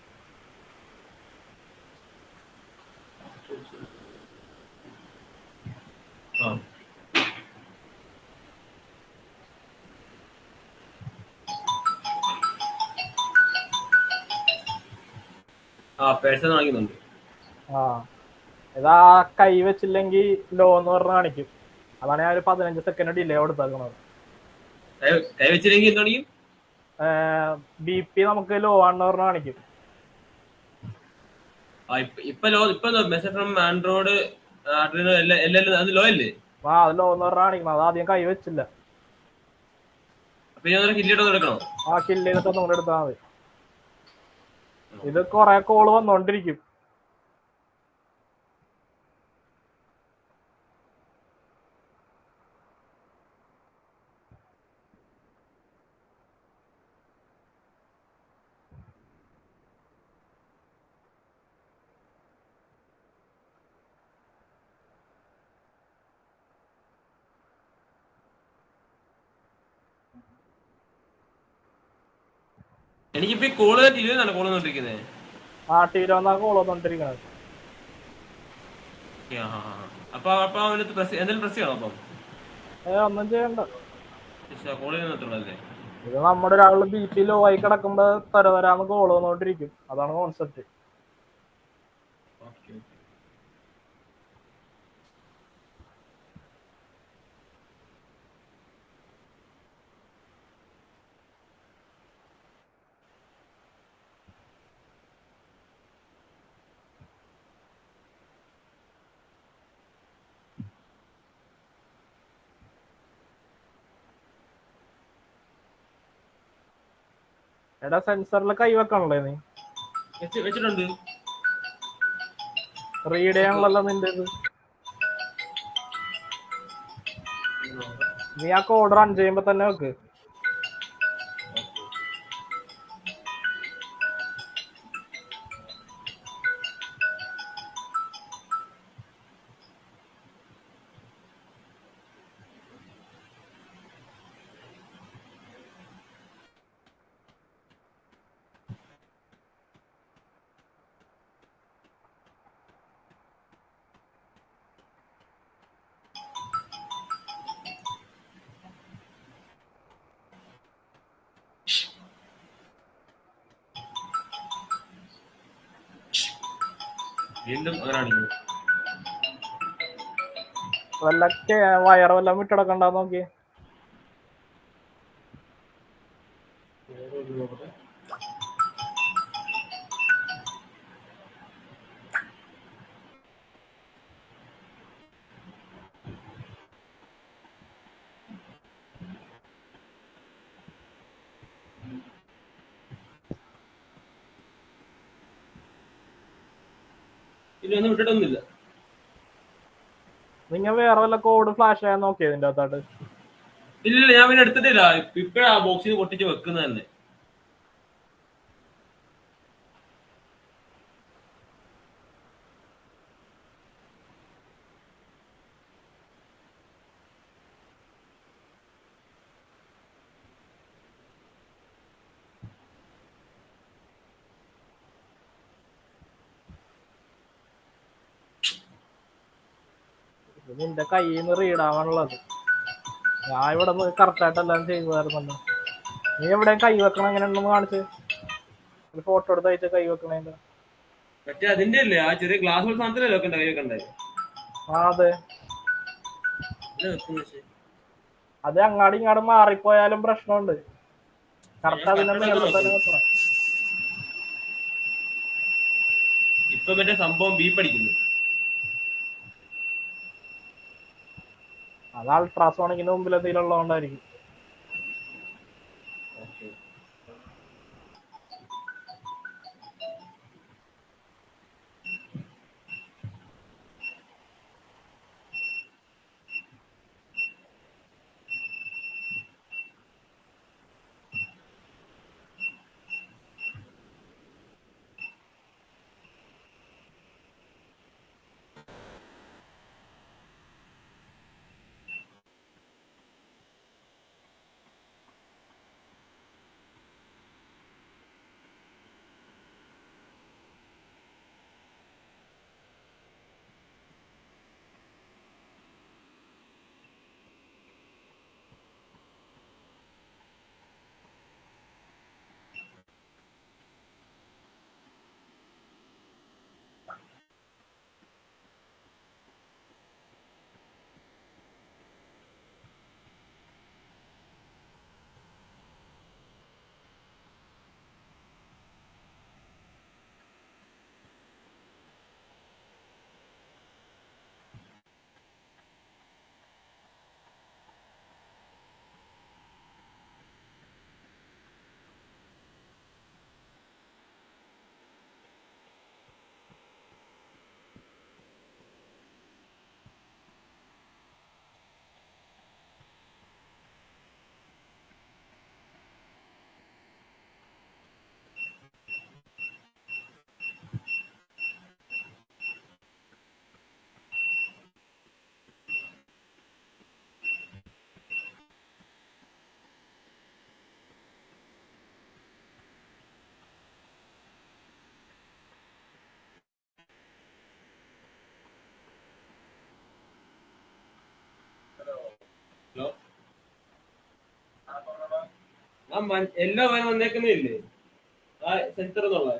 ഇതാ കൈ വെച്ചില്ലെങ്കിൽ ലോ എന്ന് പറഞ്ഞ് കാണിക്കും. അതാണ് ഞാൻ ഒരു 15 സെക്കൻഡ് ഡിലേ കൊടുത്തേക്കുന്നത്. BP നമുക്ക് ലോ ആണെന്ന് പറഞ്ഞ് കാണിക്കും. അത് ലോ അല്ലേ? അത് ലോ എന്ന് പറഞ്ഞ് കാണിക്കണം. അത് ആദ്യം കൈ വെച്ചില്ല. കില്ല് ചെയ്തിട്ട് ഒന്നും എടുത്താൽ മതി. ഇത് കൊറേ കോള് വന്നോണ്ടിരിക്കും. എനിക്കിപ്പോ കോള് ടിവിന്നാണ് കോൾ വന്നോണ്ടിരിക്കുന്നത്. ടിവിയിലാണ് കോൾ വന്നോണ്ടിരിക്കുന്നത്. അപ്പൊ എന്തെങ്കിലും പ്രസ് ചെയ്യണോ? അപ്പം ഒന്നും ചെയ്യണ്ട. കോൾ ചെയ്യുന്നല്ലേ? ഇത് നമ്മുടെ ഒരാള് BP ലോ ആയി കിടക്കുമ്പോ തരതരാന്ന് കോൾ വന്നോണ്ടിരിക്കും. അതാണ് കോൺസെപ്റ്റ്. എടാ സെൻസറിൽ കൈ വെക്കണല്ലേ നീ? വെച്ചിട്ടുണ്ട്. റീഡ് ചെയ്യാനുള്ളല്ലോ നിന്റെ ഇത്. നീ ആ കോഡ് റൺ ചെയ്യുമ്പോ തന്നെ വെക്ക്. വീണ്ടും അങ്ങനെയാണെങ്കിൽ വല്ല വയറ് വല്ലതും വിട്ടിടക്കണ്ടാന്ന് നോക്കിയേ. ഇതൊന്നും വിട്ടിട്ടൊന്നുമില്ല. നിങ്ങൾ വേറെ വല്ല കോഡ് ഫ്ലാഷ് ചെയ്യാൻ നോക്കിയത് ഇതിന്റെ അകത്തായിട്ട്? ഇല്ല, ഞാൻ പിന്നെ എടുത്തിട്ടില്ല. ഇപ്പഴാ ബോക്സിൽ പൊട്ടിച്ച് വെക്കുന്നത് തന്നെ. നിന്റെ കയ്യിൽ നിന്ന് റീഡ് ആവാനുള്ളത്. ഞാൻ ഇവിടെ കറക്റ്റ് ആയിട്ട് എല്ലാം ചെയ്തായിരുന്നല്ലോ. നീ എവിടെ കൈ വെക്കണം എങ്ങനെയുണ്ടെന്ന് കാണിച്ച് ഒരു ഫോട്ടോ എടുത്ത് അയച്ച കൈ വെക്കണേന്റെ. മറ്റേ അതിന്റെ അല്ലേ ആ ചെറിയ ഗ്ലാസ് പോലെ സാധനത്തിലല്ലേ വെക്കണ്ട കൈയൊക്കെ ഉണ്ടായി ആ അതെ, അത് അങ്ങാടും ഇങ്ങാടും മാറിപ്പോയാലും പ്രശ്നമുണ്ട്. കറക്റ്റ് അതിന്റെ നീളത്തിൽ തന്നെ വെക്കണം. ഇപ്പൊ മറ്റേ സംഭവം ബീപ്പ് അടിക്കുന്നു. അത് അൾട്രാസോണിക്കിന്റെ മുമ്പിൽ എന്തെങ്കിലും ഉള്ളതുകൊണ്ടായിരിക്കും. ഹലോ, എല്ലാ വാനും വന്നേക്കുന്നില്ലേ ആ സെൻസർ എന്നുള്ള